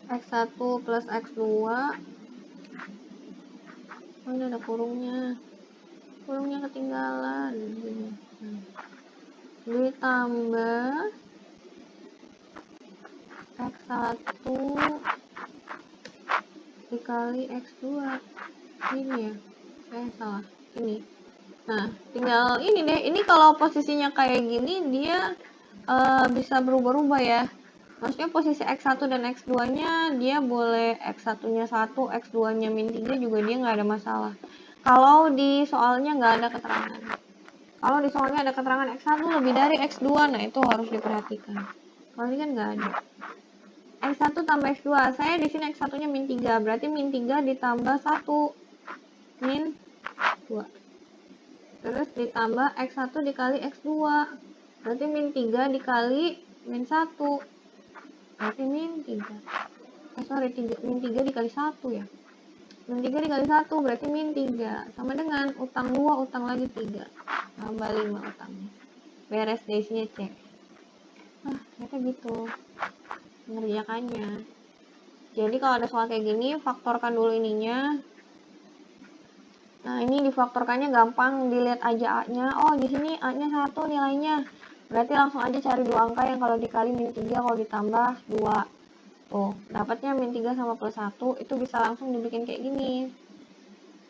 X1 plus X2, oh ini ada kurungnya ketinggalan, ditambah X1 dikali X2, ini ya, salah, ini. Nah, tinggal ini deh, ini kalau posisinya kayak gini, dia bisa berubah-ubah ya. Maksudnya posisi X1 dan X2-nya, dia boleh X1-nya 1, X2-nya min 3 juga dia nggak ada masalah. Kalau di soalnya nggak ada keterangan. Kalau di soalnya ada keterangan X1 lebih dari X2, nah itu harus diperhatikan. Kalau ini kan nggak ada. X1 tambah X2, saya di sini X1-nya min 3, berarti min 3 ditambah 1, min 2. Terus ditambah X1 dikali X2, berarti min 3 dikali min 1. Berarti min 3. Min 3 dikali 1 ya. Min 3 dikali 1 berarti min 3. Sama dengan utang 2, utang lagi 3. Tambah 5 utangnya. Beres deh, isinya C. Ternyata gitu mengerjakannya. Jadi kalau ada soal kayak gini, faktorkan dulu ininya. Nah, ini difaktorkannya gampang, dilihat aja A-nya. Oh, di sini A-nya 1 nilainya. Berarti langsung aja cari dua angka yang kalau dikali min 3, kalau ditambah 2. Tuh, dapatnya min 3 sama plus 1, itu bisa langsung dibikin kayak gini.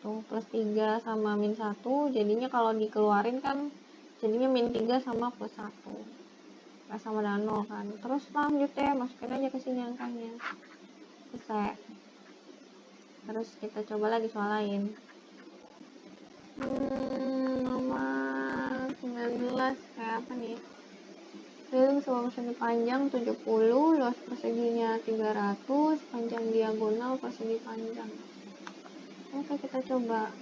Tuh, plus 3 sama min 1, jadinya kalau dikeluarin kan, jadinya min 3 sama plus 1. Sama dengan 0 kan. Terus lanjut ya, masukin aja ke sini angkanya. Selesai. Terus kita coba lagi soal lain. Nomor 19 kayak apa nih? Keliling sebuah persegi panjang 70, luas perseginya 300, panjang diagonal persegi panjang. Oke, kita coba.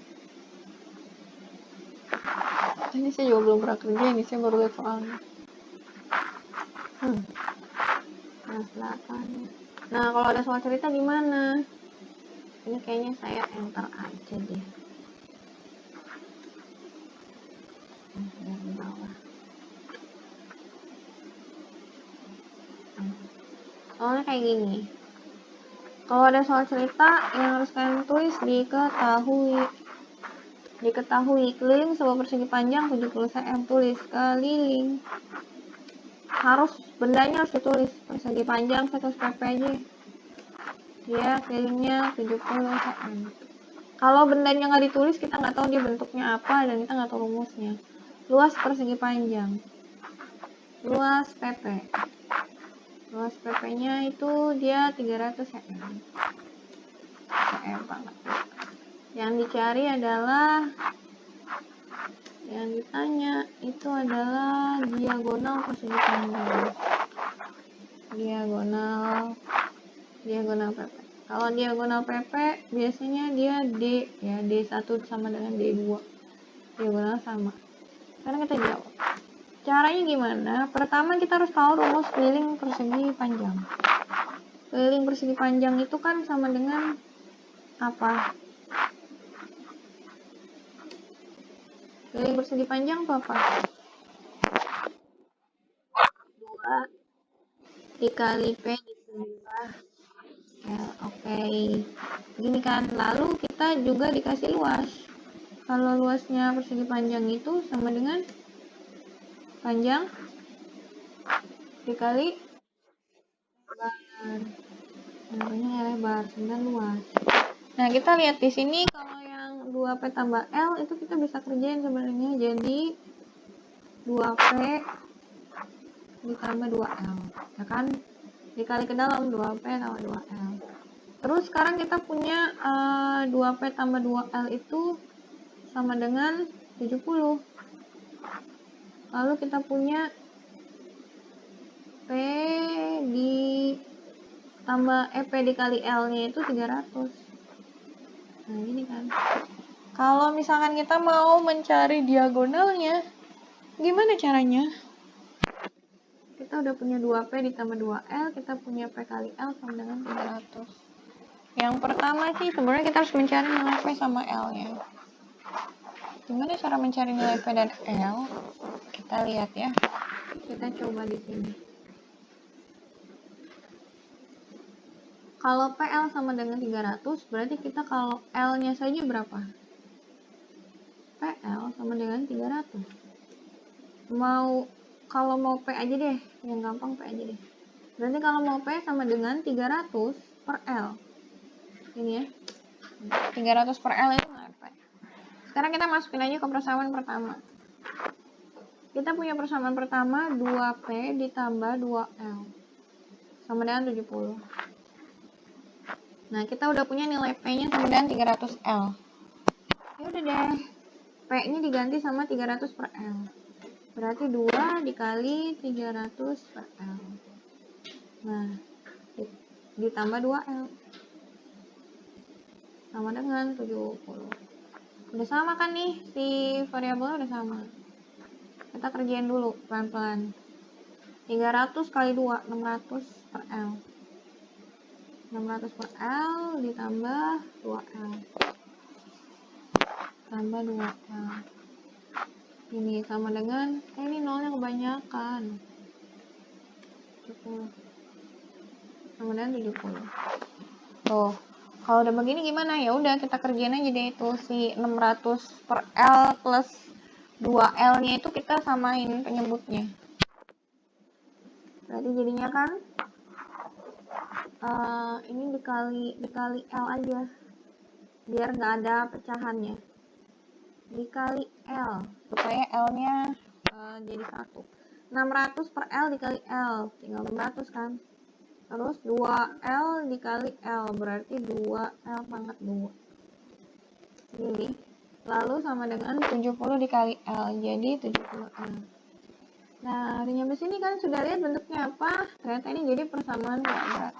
Ini saya juga belum pernah kerja, ini saya baru lihat soalnya. Nah, 8. Nah, kalau ada soal cerita gimana? Ini kayaknya saya enter aja deh. Dari bawah. Soalnya kayak gini. Kalau ada soal cerita yang harus kalian tulis diketahui keliling sebuah persegi panjang 70 cm, tulis keliling. Bendanya harus ditulis, persegi panjang 100 pp aja. Dia kelilingnya 70 cm. Kalau bendanya nggak ditulis, kita nggak tahu dia bentuknya apa dan kita nggak tahu rumusnya. Luas persegi panjang, luas pp. Luas pp-nya itu dia 300 cm. cm banget. Yang dicari adalah, yang ditanya itu adalah diagonal persegi panjang. Diagonal pp. Kalau diagonal pp biasanya dia D ya, D1 sama dengan D2. Diagonal sama. Sekarang kita jawab. Caranya gimana? Pertama kita harus tahu rumus keliling persegi panjang. Keliling persegi panjang itu kan sama dengan apa? Keliling persegi panjang itu apa? 2 dikali P ditambah L. Oke. Gini kan. Lalu kita juga dikasih luas. Kalau luasnya persegi panjang itu sama dengan panjang dikali lebar. Namanya lebar, dan luas. Nah, kita lihat di sini kalau yang 2P tambah L itu kita bisa kerjain sebenarnya. Jadi 2P ditambah 2L, ya kan? Dikali ke dalam 2P tambah 2L. Terus sekarang kita punya 2P tambah 2L itu sama dengan 70. Lalu kita punya P P dikali L-nya itu 300. Nah, gini kan. Kalau misalkan kita mau mencari diagonalnya, gimana caranya? Kita udah punya 2P ditambah 2L, kita punya P kali L sama dengan 300. Yang pertama sih sebenarnya kita harus mencari nilai P sama L-nya. Gimana cara mencari nilai P dan L? Kita lihat ya. Kita coba di sini. Kalau PL sama dengan 300, berarti kita kalau L-nya saja berapa? PL sama dengan 300. Kalau mau P aja deh, yang gampang P aja deh. Berarti kalau mau P sama dengan 300 per L. Ini ya. 300 per L itu nggak P. Sekarang kita masukin aja ke persamaan pertama. Kita punya persamaan pertama 2P ditambah 2L. Sama dengan 70. Nah, kita udah punya nilai P-nya sama dengan 300L. Ya udah deh. P-nya diganti sama 300 per L. Berarti 2 dikali 300 per L. Nah, ditambah 2L. Sama dengan 70. Udah sama kan nih, si variabelnya udah sama. Kita kerjain dulu pelan-pelan. 300 kali 2, 600 per L. 600 per L ditambah 2L. Tambah 2L. Ini sama dengan, ini nolnya kebanyakan. 70. Sama dengan 70. Tuh. Kalau udah begini gimana? Ya udah kita kerjain aja deh itu si 600 per L plus 2L-nya itu kita samain penyebutnya. Berarti jadinya kan ini dikali L aja. Biar nggak ada pecahannya. Dikali L supaya L-nya jadi 1. 600 per L dikali L tinggal 600 kan. Terus 2L dikali L berarti 2L pangkat 2. Ini. Lalu sama dengan 70 dikali L jadi 70L. Nah, udah nyampe sini kan sudah lihat bentuknya apa? Ternyata ini jadi persamaan kuadrat.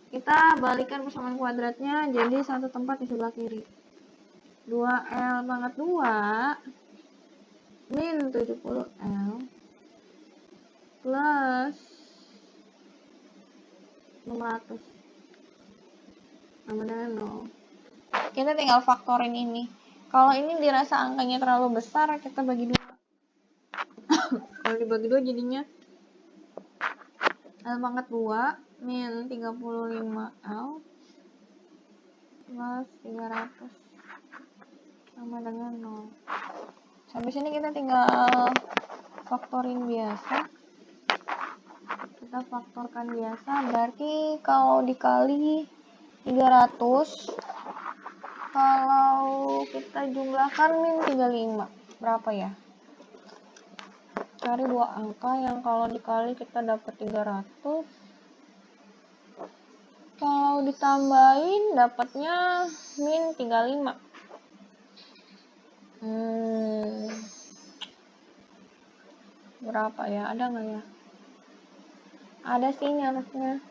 Kita balikan persamaan kuadratnya jadi satu tempat di sebelah kiri. 2L pangkat 2 min 70L plus 600 sama dengan 0. Kita tinggal faktorin ini. Kalau ini dirasa angkanya terlalu besar, kita bagi 2. Kalau dibagi 2 jadinya L pangkat 2 min 35L plus 300 sama dengan 0. Sampai sini kita tinggal faktorin biasa. Kita faktorkan biasa, berarti kalau dikali 300, kalau kita jumlahkan min 35, berapa ya? Cari dua angka yang kalau dikali kita dapat 300. Kalau ditambahin dapatnya min 35. Berapa ya? Ada nggak ya? Ada sih ini harusnya.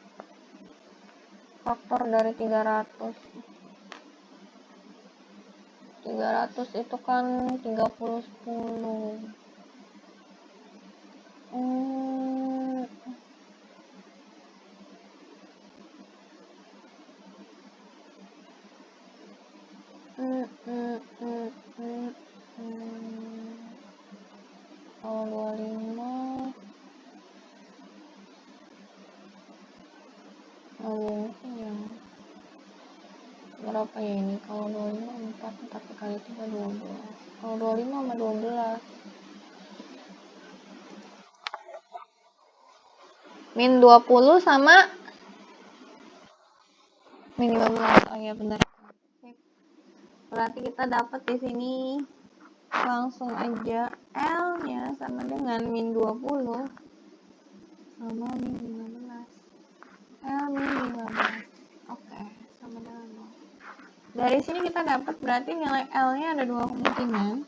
Faktor dari 300. 300 itu kan 30 10. Kalau 25 mungkin ya. Berapa ya ini? Kalau 25 4 tapi kali 3 12. Kalau 25 sama 12 min 20 sama min 15. Oh iya benar. Berarti kita dapat di sini langsung aja L-nya sama dengan min 20 sama min 15. L min 15. Oke, sama dengan 0. Dari sini kita dapat berarti nilai L-nya ada dua kemungkinan.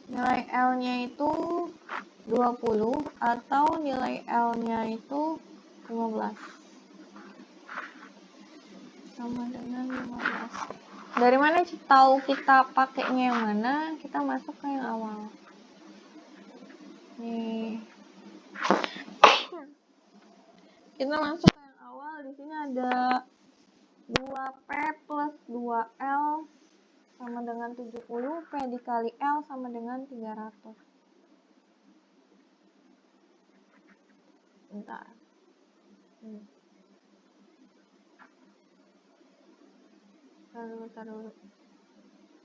Nilai L-nya itu 20 atau nilai L-nya itu 15. Sama dengan 15. Dari mana tahu kita pakainya yang mana? Kita masuk ke yang awal. Nih. Kita masuk ke yang awal. Di sini ada 2P plus 2L sama dengan 70. P dikali L sama dengan 300. Bentar. Taruh dulu.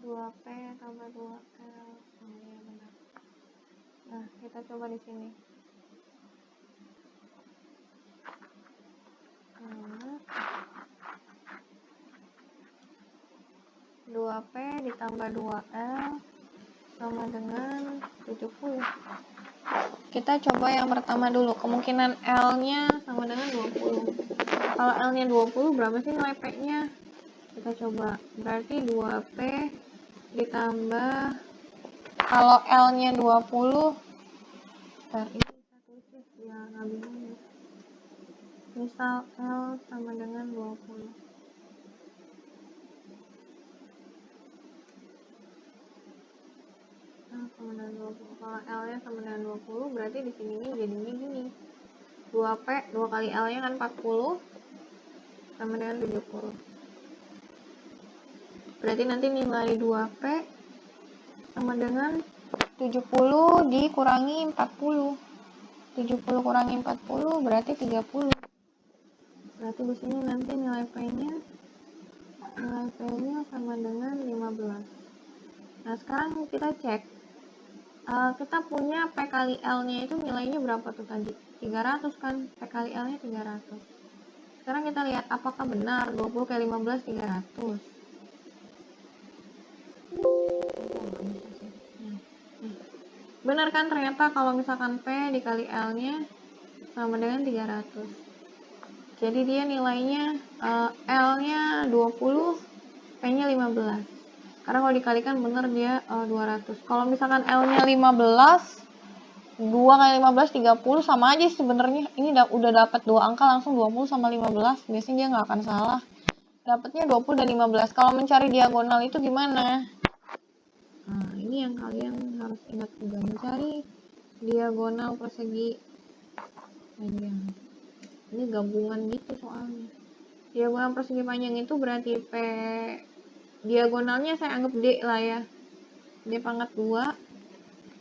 2P tambah 2L. Oh iya benar. Nah, kita coba di sini. 2P ditambah 2L sama dengan 70. Kita coba yang pertama dulu. Kemungkinan L-nya sama dengan 20. Kalau L-nya 20, berapa sih nilai P-nya? Kita coba. Berarti 2P ditambah, kalau L-nya 20, ini kita tulis ya, nggak bingung. Misal L sama dengan 20. Sama dengan 20. Kalau L-nya sama dengan 20, berarti di sini jadinya gini. 2P, 2 kali L-nya kan 40, sama dengan 70. Berarti nanti nilai 2P sama dengan 70 dikurangi 40. 70 kurangi 40 berarti 30. Berarti di sini nanti nilai P-nya sama dengan 15. Nah, sekarang kita cek. Kita punya P kali L-nya itu nilainya berapa tuh tadi? 300 kan? P kali L-nya 300. Sekarang kita lihat apakah benar 20 kali 15 300. Benar kan, ternyata kalau misalkan P dikali L-nya sama dengan 300. Jadi dia nilainya L-nya 20, P-nya 15. Karena kalau dikalikan benar dia 200. Kalau misalkan L-nya 15, 2 kali 15 30 sama aja sebenarnya. Ini udah dapat dua angka langsung 20 sama 15. Biasanya dia nggak akan salah. Dapatnya 20 dan 15. Kalau mencari diagonal itu gimana? ini yang kalian harus ingat juga, mencari diagonal persegi panjang. Ini gabungan gitu soalnya. Diagonal persegi panjang itu berarti P diagonalnya saya anggap D lah ya. D pangkat 2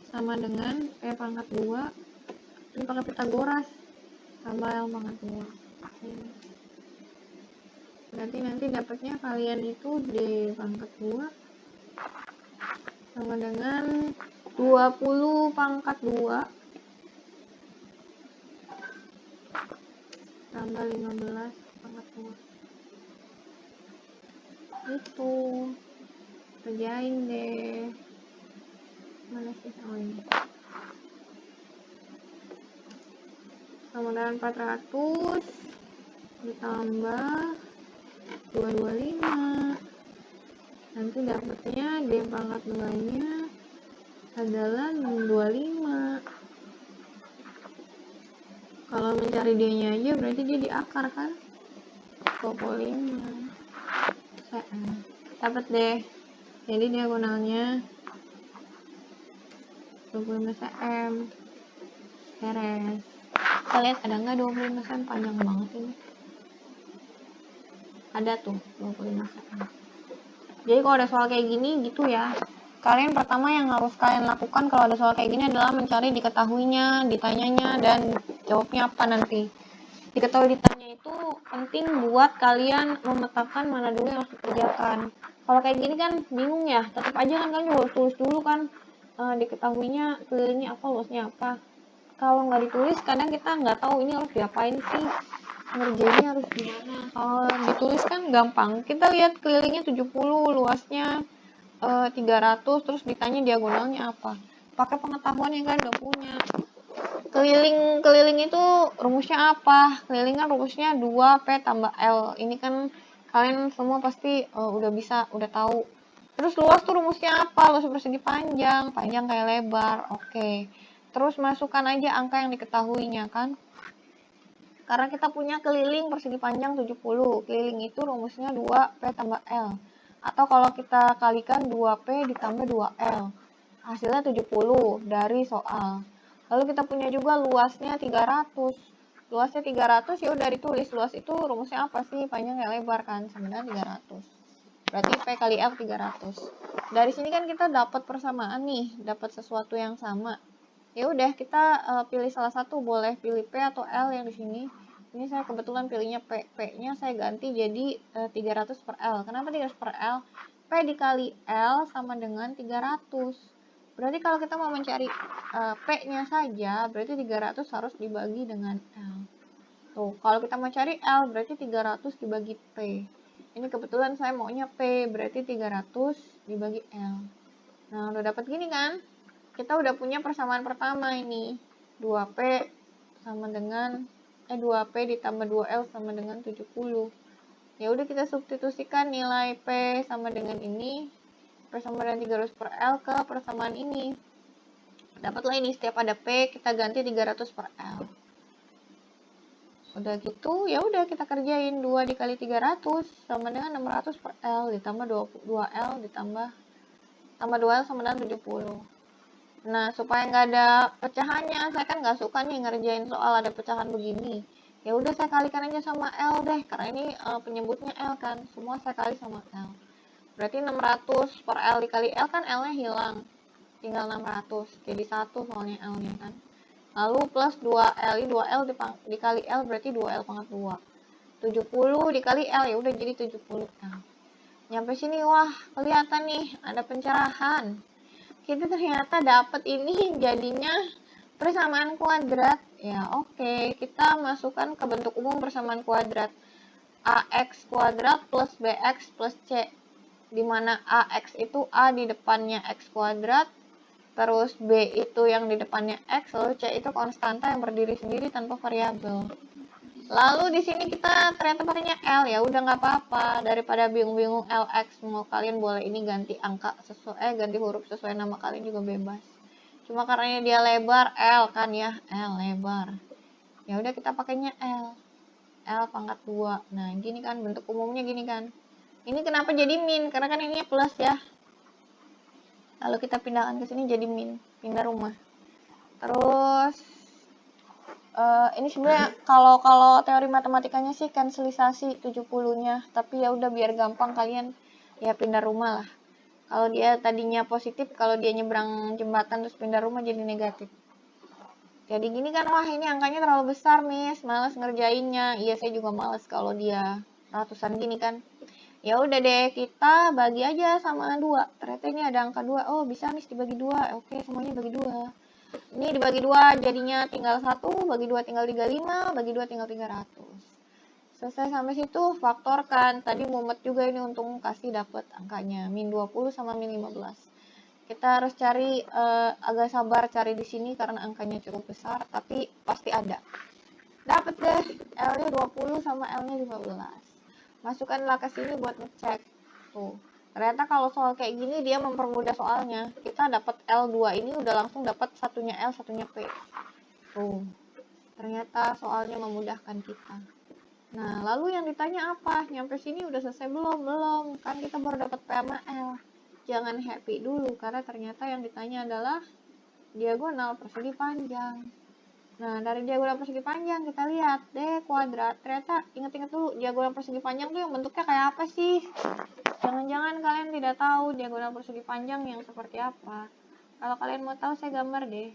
sama dengan P pangkat 2. Ini pakai Pitagoras tambah L pangkat 2. Berarti nanti dapatnya kalian itu D pangkat 2 sama dengan 20 pangkat 2 tambah 15 pangkat 2. Itu kerjain deh. Mana sih? Oh ini. Sama dengan 400 ditambah 225. Nanti dapatnya D pangkat 2 nya adalah 25. Kalau mencari D nya aja berarti dia di akar kan 25 cm. Dapat deh, jadi diagonalnya 25 cm. Beres. Kita lihat ada nggak 25 cm, panjang banget ini. Ada tuh 25 cm. Jadi kalau ada soal kayak gini gitu ya, kalian pertama yang harus kalian lakukan kalau ada soal kayak gini adalah mencari diketahuinya, ditanyanya, dan jawabnya apa nanti. Diketahui ditanya itu penting buat kalian memetakan mana dulu yang harus dikerjakan. Kalau kayak gini kan bingung ya, tetap aja kan kalian juga tulis dulu kan diketahuinya kelilingnya apa, luasnya apa. Kalau nggak ditulis kadang kita nggak tahu ini harus diapain sih, ngerjainnya harus gimana. Kalau ditulis kan gampang, kita lihat kelilingnya 70, luasnya 300, terus ditanya diagonalnya apa. Pakai pengetahuan yang kalian udah punya. Keliling itu rumusnya apa? Keliling kan rumusnya 2P tambah L. Ini kan kalian semua pasti udah bisa, udah tahu. Terus luas tuh rumusnya apa? Luas persegi panjang, panjang kayak lebar. Oke. Terus masukkan aja angka yang diketahuinya kan. Karena kita punya keliling persegi panjang 70. Keliling itu rumusnya 2P tambah L. Atau kalau kita kalikan 2P ditambah 2L. Hasilnya 70 dari soal. Lalu kita punya juga luasnya 300. Luasnya 300 ya udah ditulis. Luas itu rumusnya apa sih? Panjang kayak lebar kan? Sebenarnya 300. Berarti P kali F 300. Dari sini kan kita dapat persamaan nih, dapat sesuatu yang sama. Ya udah kita pilih salah satu, boleh pilih P atau L yang di sini. Ini saya kebetulan pilihnya P. P-nya saya ganti jadi 300 per L. Kenapa 300 per L? P dikali L sama dengan 300. Berarti kalau kita mau mencari P-nya saja, berarti 300 harus dibagi dengan L. Tuh, kalau kita mau cari L, berarti 300 dibagi P. Ini kebetulan saya maunya P, berarti 300 dibagi L. Nah, udah dapat gini kan? Kita udah punya persamaan pertama ini. 2P sama dengan 2P ditambah 2L sama dengan 70. Ya udah kita substitusikan nilai P sama dengan ini. P sama dengan 300 per L ke persamaan ini. Dapatlah ini, setiap ada P kita ganti 300 per L. Udah gitu, ya udah kita kerjain 2 dikali 300 sama dengan 600 per L ditambah 2L ditambah 2L sama dengan 70. Nah, supaya nggak ada pecahannya, saya kan nggak suka nih ngerjain soal ada pecahan begini. Ya udah saya kalikan aja sama L deh, karena ini penyebutnya L kan, semua saya kali sama L. Berarti 600 per L dikali L kan L-nya hilang. Tinggal 600. Jadi 1 soalnya L-nya kan. Lalu plus 2L. Ini 2L dikali L berarti 2L pangkat 2. 70 dikali L ya udah jadi 70 L. Nyampe sini wah kelihatan nih ada pencerahan. Kita ternyata dapat ini jadinya persamaan kuadrat. Ya oke, kita masukkan ke bentuk umum persamaan kuadrat. AX kuadrat plus BX plus C. Dimana AX itu A di depannya X kuadrat, terus B itu yang di depannya X, lalu C itu konstanta yang berdiri sendiri tanpa variabel. Lalu di sini kita ternyata pakainya L, ya udah nggak apa-apa, daripada bingung-bingung LX, mau kalian boleh ini ganti angka sesuai ganti huruf sesuai nama kalian juga bebas. Cuma karena dia lebar L kan ya, L lebar. Ya udah kita pakainya L. L pangkat 2. Nah, gini kan bentuk umumnya gini kan. Ini kenapa jadi min? Karena kan ini plus ya. Lalu kita pindahkan ke sini jadi min, pindah rumah. Terus ini sebenarnya kalau teori matematikanya sih kanselisasi 70-nya, tapi ya udah biar gampang kalian ya pindah rumah lah. Kalau dia tadinya positif, kalau dia nyebrang jembatan terus pindah rumah jadi negatif. Jadi gini kan, wah ini angkanya terlalu besar miss, males ngerjainnya. Iya saya juga males kalau dia ratusan gini kan. Ya udah deh, kita bagi aja sama 2. Ternyata ini ada angka 2. Oh bisa miss dibagi 2. Oke, semuanya bagi 2. Ini dibagi 2 jadinya tinggal 1, bagi 2 tinggal 35, bagi 2 tinggal 300. Selesai sampai situ, faktorkan. Tadi mumet juga ini untung kasih dapat angkanya min 20 sama min 15. Kita harus cari agak sabar cari di sini karena angkanya cukup besar, tapi pasti ada. Dapat deh, L-nya 20 sama L-nya 15. Masukkanlah ke sini buat ngecek. Tuh. Ternyata kalau soal kayak gini dia mempermudah soalnya. Kita dapat L2 ini udah langsung dapat satunya L, satunya P. Tuh. Ternyata soalnya memudahkan kita. Nah, lalu yang ditanya apa? Nyampe sini udah selesai belum? Belum. Kan kita baru dapat P sama L. Jangan happy dulu karena ternyata yang ditanya adalah diagonal persegi panjang. Nah, dari diagonal persegi panjang kita lihat D kuadrat. Ternyata inget-inget dulu diagonal persegi panjang tuh yang bentuknya kayak apa sih? Jangan-jangan kalian tidak tahu diagonal persegi panjang yang seperti apa. Kalau kalian mau tahu saya gambar deh.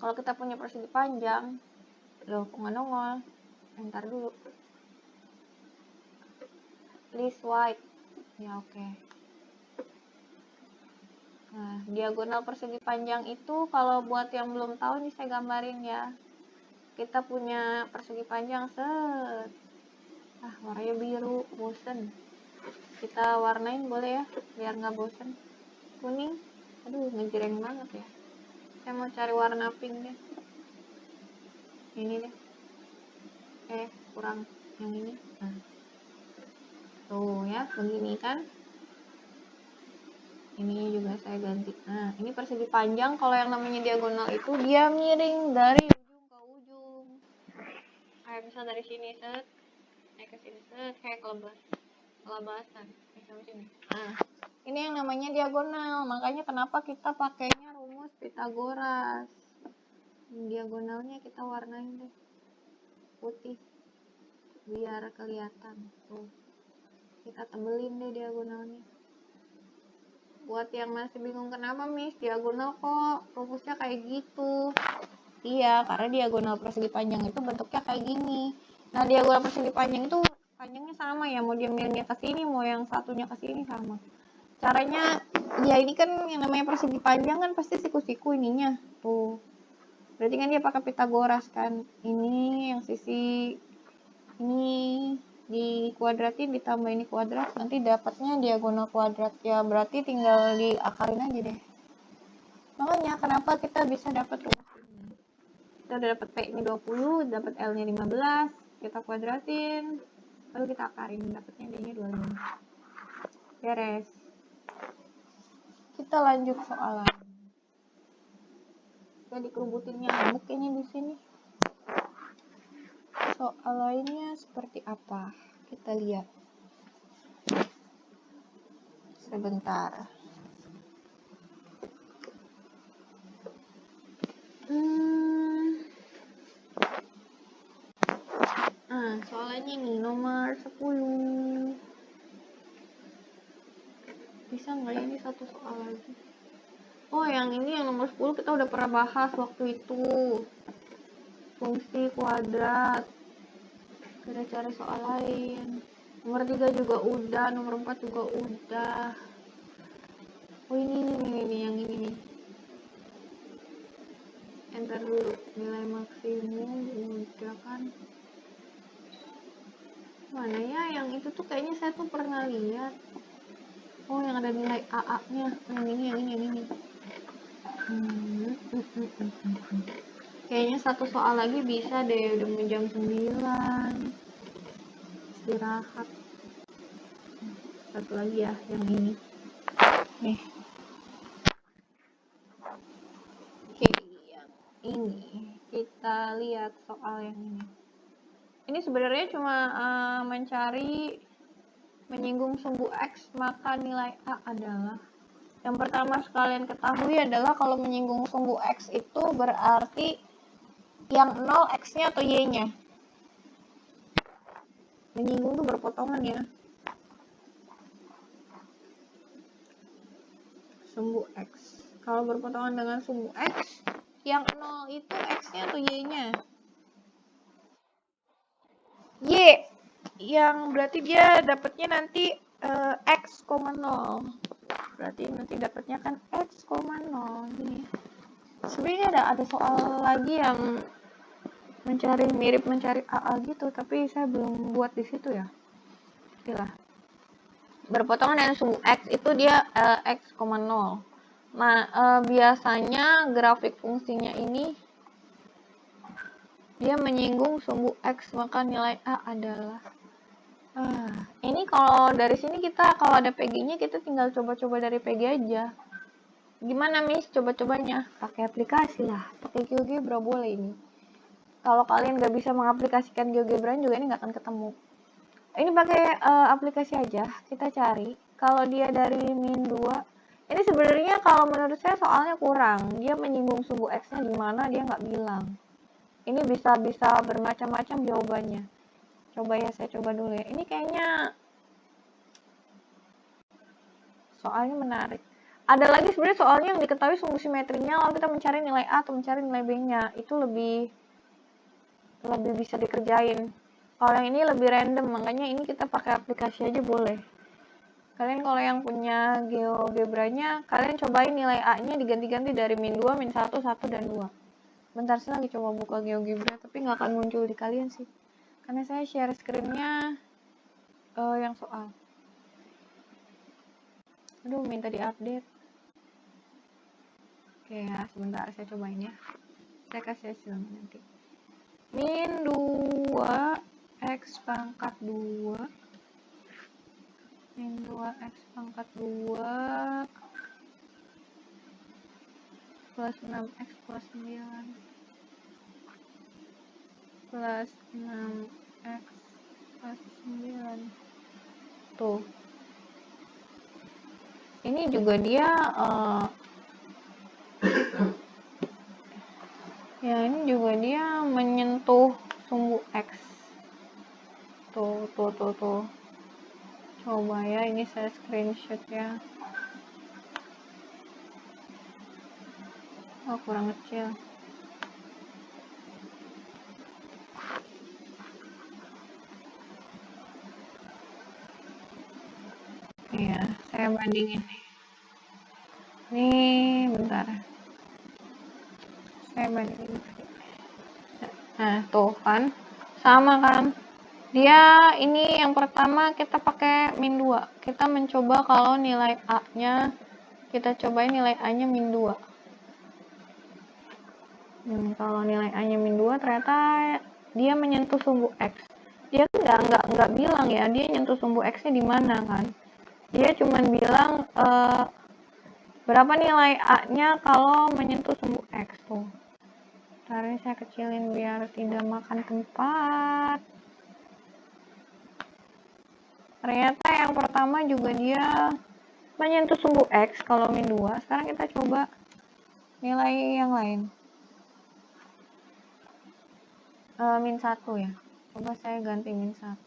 Kalau kita punya persegi panjang, loh kok nggak nongol? Ntar dulu. Please white. Ya oke. Nah, diagonal persegi panjang itu kalau buat yang belum tahu nih saya gambarin ya. Kita punya persegi panjang set. Warnanya biru, bosen. Kita warnain boleh ya, biar nggak bosen. Kuning, aduh ngejreng banget ya. Saya mau cari warna pink deh. Ini deh. Kurang yang ini. Nah. Tuh ya, begini kan. Ini juga saya ganti. Nah, ini persegi panjang. Kalau yang namanya diagonal itu dia miring dari ujung ke ujung. Kayak misal dari sini set, naik ke sini set, kayak kelebasan. Sampai sini. Nah, ini yang namanya diagonal. Makanya kenapa kita pakainya rumus Pitagoras. Diagonalnya kita warnain deh putih biar kelihatan. Tuh. Kita tebelin deh diagonalnya. Buat yang masih bingung kenapa miss diagonal kok rumusnya kayak gitu. Iya, karena diagonal persegi panjang itu bentuknya kayak gini. Nah, diagonal persegi panjang itu panjangnya sama ya, mau dia miringnya ke sini, mau yang satunya ke sini sama. Caranya, ya ini kan yang namanya persegi panjang kan pasti siku-siku ininya. Tuh. Berarti kan dia pakai Pitagoras kan. Ini yang sisi ini dikuadratin ditambah ini kuadrat, nanti dapatnya diagonal kuadrat. Ya berarti tinggal diakarin aja deh. Makanya kenapa kita bisa dapat rumus ini. Kita udah dapat P-nya 20, dapat L-nya 15, kita kuadratin, lalu kita akarin, dapatnya D-nya 25. Beres. Kita lanjut soal lain. Kita dikerubutin nyamuk kayaknya di sini. Soal lainnya seperti apa? Kita lihat. Sebentar. Soalnya nih nomor 10. Bisa nggak ya ini satu soal lagi? Oh, yang ini yang nomor 10 kita udah pernah bahas waktu itu. Fungsi kuadrat. Kita cari soal lain. Nomor 3 juga udah, nomor 4 juga udah. Oh ini yang ini nih. Enter dulu. Nilai maksimum udah kan. Mana ya yang itu tuh kayaknya saya tuh pernah lihat. Oh yang ada nilai AA-nya. Yang ini. Kayaknya satu soal lagi bisa deh, udah mau jam 9. Istirahat. Satu lagi ya, yang ini. Nih. Oke, yang ini. Kita lihat soal yang ini. Ini sebenarnya cuma menyinggung sumbu X, maka nilai A adalah. Yang pertama sekalian ketahui adalah kalau menyinggung sumbu X itu berarti yang 0 X-nya atau Y-nya. Menyinggung itu berpotongan ya. Sumbu X. Kalau berpotongan dengan sumbu X, yang 0 itu X-nya atau Y-nya? Y. Yang berarti dia dapatnya nanti X, 0. Berarti nanti dapatnya kan X, 0. Gini. Sebenarnya ada soal lagi yang mirip mencari AA gitu, tapi saya belum buat di situ ya. Inilah. Berpotongan dengan sumbu X itu dia X, 0. Nah, biasanya grafik fungsinya ini dia menyinggung sumbu X, maka nilai A adalah ini kalau dari sini kita kalau ada PG-nya kita tinggal coba-coba dari PG aja. Gimana Miss coba-cobanya? Pakai aplikasi lah, pakai GeoGebra boleh ini. Kalau kalian nggak bisa mengaplikasikan GeoGebra juga ini nggak akan ketemu. Ini pakai aplikasi aja, kita cari. Kalau dia dari min 2, ini sebenarnya kalau menurut saya soalnya kurang. Dia menyinggung sumbu X-nya di mana dia nggak bilang. Ini bisa bermacam-macam jawabannya. Coba ya, saya coba dulu ya. Ini kayaknya soalnya menarik. Ada lagi sebenarnya soalnya yang diketahui sumbu simetrinya, lalu kita mencari nilai A atau mencari nilai B-nya. Itu lebih bisa dikerjain. Kalau yang ini lebih random, makanya ini kita pakai aplikasi aja boleh. Kalian kalau yang punya GeoGebra-nya, kalian cobain nilai A-nya diganti-ganti dari min 2, min 1, 1, dan 2. Bentar, saya lagi coba buka GeoGebra, tapi nggak akan muncul di kalian sih. Karena saya share screen-nya yang soal. Aduh, minta diupdate. Oke ya, sebentar saya cobain ya. Saya kasih hasilnya nanti. Min 2 X pangkat 2 min 2 X pangkat 2 plus 6X plus 9 plus 6X plus 9. Tuh. Ini juga dia ya ini juga dia menyentuh sumbu X. Tuh. Coba ya, ini saya screenshot ya. Oh, kurang kecil. Iya, saya bandingin nih. Nih, bentar. Saya bandingin. Nah, tuh kan. Sama kan. Dia ini yang pertama kita pakai min 2. Kita mencoba kalau nilai A-nya, kita cobain nilai A-nya min 2. Kalau nilai A-nya min 2 ternyata dia menyentuh sumbu X. Dia nggak bilang ya, dia nyentuh sumbu X-nya di mana kan. Dia cuma bilang berapa nilai A-nya kalau menyentuh sumbu X tuh. Ntar ini saya kecilin biar tidak makan tempat. Ternyata yang pertama juga dia menyentuh sumbu X kalau min 2. Sekarang kita coba nilai yang lain. Min 1 ya. Coba saya ganti min 1.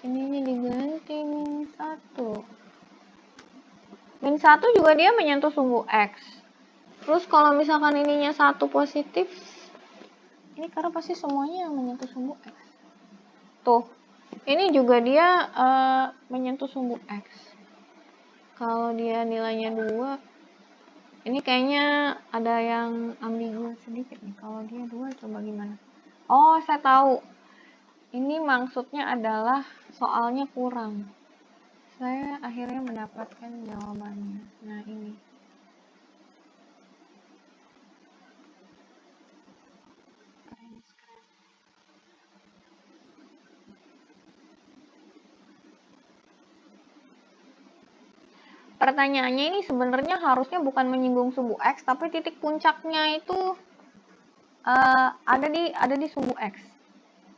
Ininya diganti min 1. Min 1 juga dia menyentuh sumbu X. Terus kalau misalkan ininya 1 positif, ini karena pasti semuanya yang menyentuh sumbu X. Tuh, ini juga dia menyentuh sumbu X. Kalau dia nilainya 2, ini kayaknya ada yang ambigu sedikit nih. Kalau dia 2, coba gimana? Oh, saya tahu. Ini maksudnya adalah soalnya kurang. Saya akhirnya mendapatkan jawabannya. Nah, ini. Pertanyaannya ini sebenarnya harusnya bukan menyinggung sumbu X, tapi titik puncaknya itu ada di sumbu X.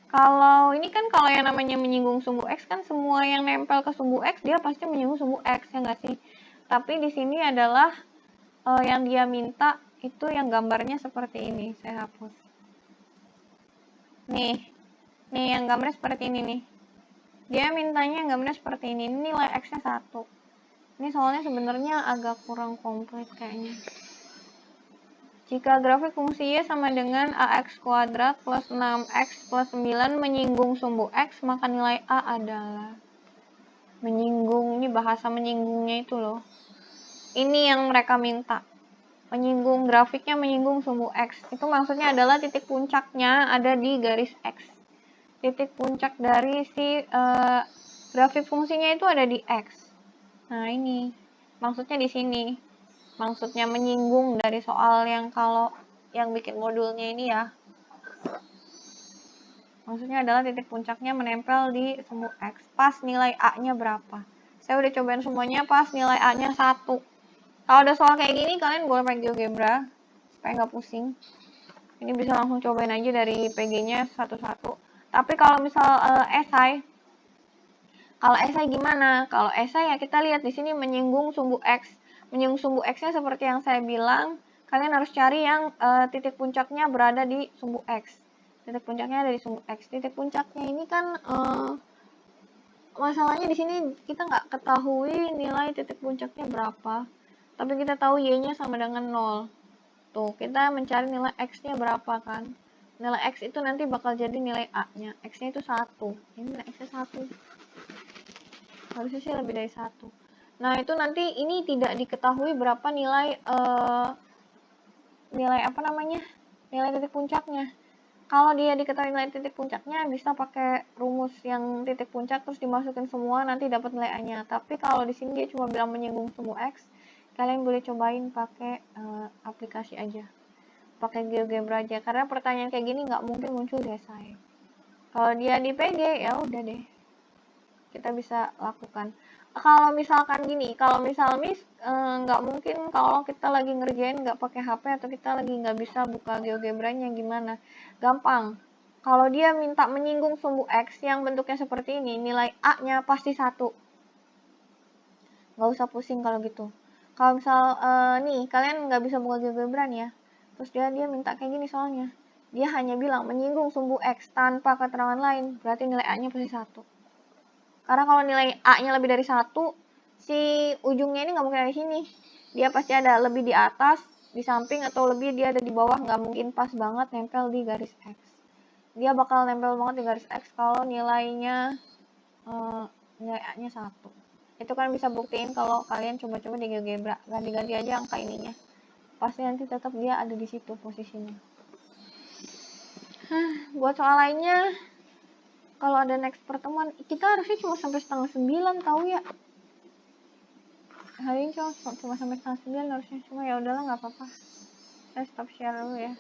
Kalau ini kan kalau yang namanya menyinggung sumbu X kan semua yang nempel ke sumbu X dia pasti menyinggung sumbu X, ya nggak sih? Tapi di sini adalah yang dia minta itu yang gambarnya seperti ini. Saya hapus. Nih yang gambarnya seperti ini nih. Dia mintanya yang gambarnya seperti ini. Ini nilai X-nya 1. Ini soalnya sebenarnya agak kurang komplit kayaknya. Jika grafik fungsi Y sama dengan AX kuadrat plus 6X plus 9 menyinggung sumbu X, maka nilai A adalah menyinggung. Ini bahasa menyinggungnya itu loh. Ini yang mereka minta. Menyinggung, grafiknya menyinggung sumbu X. Itu maksudnya adalah titik puncaknya ada di garis X. Titik puncak dari si grafik fungsinya itu ada di X. Nah ini, maksudnya di sini. Maksudnya menyinggung dari soal yang kalau yang bikin modulnya ini ya. Maksudnya adalah titik puncaknya menempel di sumbu X. Pas nilai A-nya berapa. Saya udah cobain semuanya pas nilai A-nya 1. Kalau ada soal kayak gini, kalian boleh pakai GeoGebra. Supaya nggak pusing. Ini bisa langsung cobain aja dari PG-nya satu-satu. Tapi kalau misal esai, gimana? Kalau esai ya kita lihat di sini menyinggung sumbu X. Menyinggung sumbu X-nya seperti yang saya bilang, kalian harus cari yang titik puncaknya berada di sumbu X. Titik puncaknya ada di sumbu X. Titik puncaknya ini kan masalahnya di sini kita nggak ketahui nilai titik puncaknya berapa. Tapi kita tahu Y-nya sama dengan 0. Tuh, kita mencari nilai X-nya berapa kan. Nilai X itu nanti bakal jadi nilai A-nya. X-nya itu 1. Ini nilai X-nya 1. Harusnya sih lebih dari 1. Nah, itu nanti ini tidak diketahui berapa nilai nilai titik puncaknya. Kalau dia diketahui nilai titik puncaknya, bisa pakai rumus yang titik puncak terus dimasukin semua, nanti dapat nilai A-nya. Tapi kalau di sini dia cuma bilang menyinggung sumbu X, kalian boleh cobain pakai aplikasi aja. Pakai GeoGebra aja, karena pertanyaan kayak gini nggak mungkin muncul di esai. Kalau dia di PG, ya udah deh. Kita bisa lakukan. Kalau misalkan gini, kalau misal nggak mungkin kalau kita lagi ngerjain nggak pakai HP atau kita lagi nggak bisa buka GeoGebra-nya gimana? Gampang. Kalau dia minta menyinggung sumbu X yang bentuknya seperti ini, nilai A-nya pasti 1. Nggak usah pusing kalau gitu. Kalau misal nih, kalian nggak bisa buka GeoGebra nih ya. Terus dia minta kayak gini soalnya. Dia hanya bilang menyinggung sumbu X tanpa keterangan lain, berarti nilai A-nya pasti 1. Karena kalau nilai A-nya lebih dari 1, si ujungnya ini nggak mungkin ada di sini. Dia pasti ada lebih di atas, di samping, atau lebih dia ada di bawah. Nggak mungkin pas banget nempel di garis X. Dia bakal nempel banget di garis X kalau nilainya nilai A-nya 1. Itu kan bisa buktiin kalau kalian coba-coba di GeoGebra. Ganti-ganti aja angka ininya. Pasti nanti tetap dia ada di situ posisinya. Buat soal lainnya, kalau ada next pertemuan, kita harusnya cuma sampai setengah 9 tahu ya. Hari ini cuma sampai setengah 9 harusnya, cuma ya udahlah nggak apa-apa. Saya stop share dulu ya.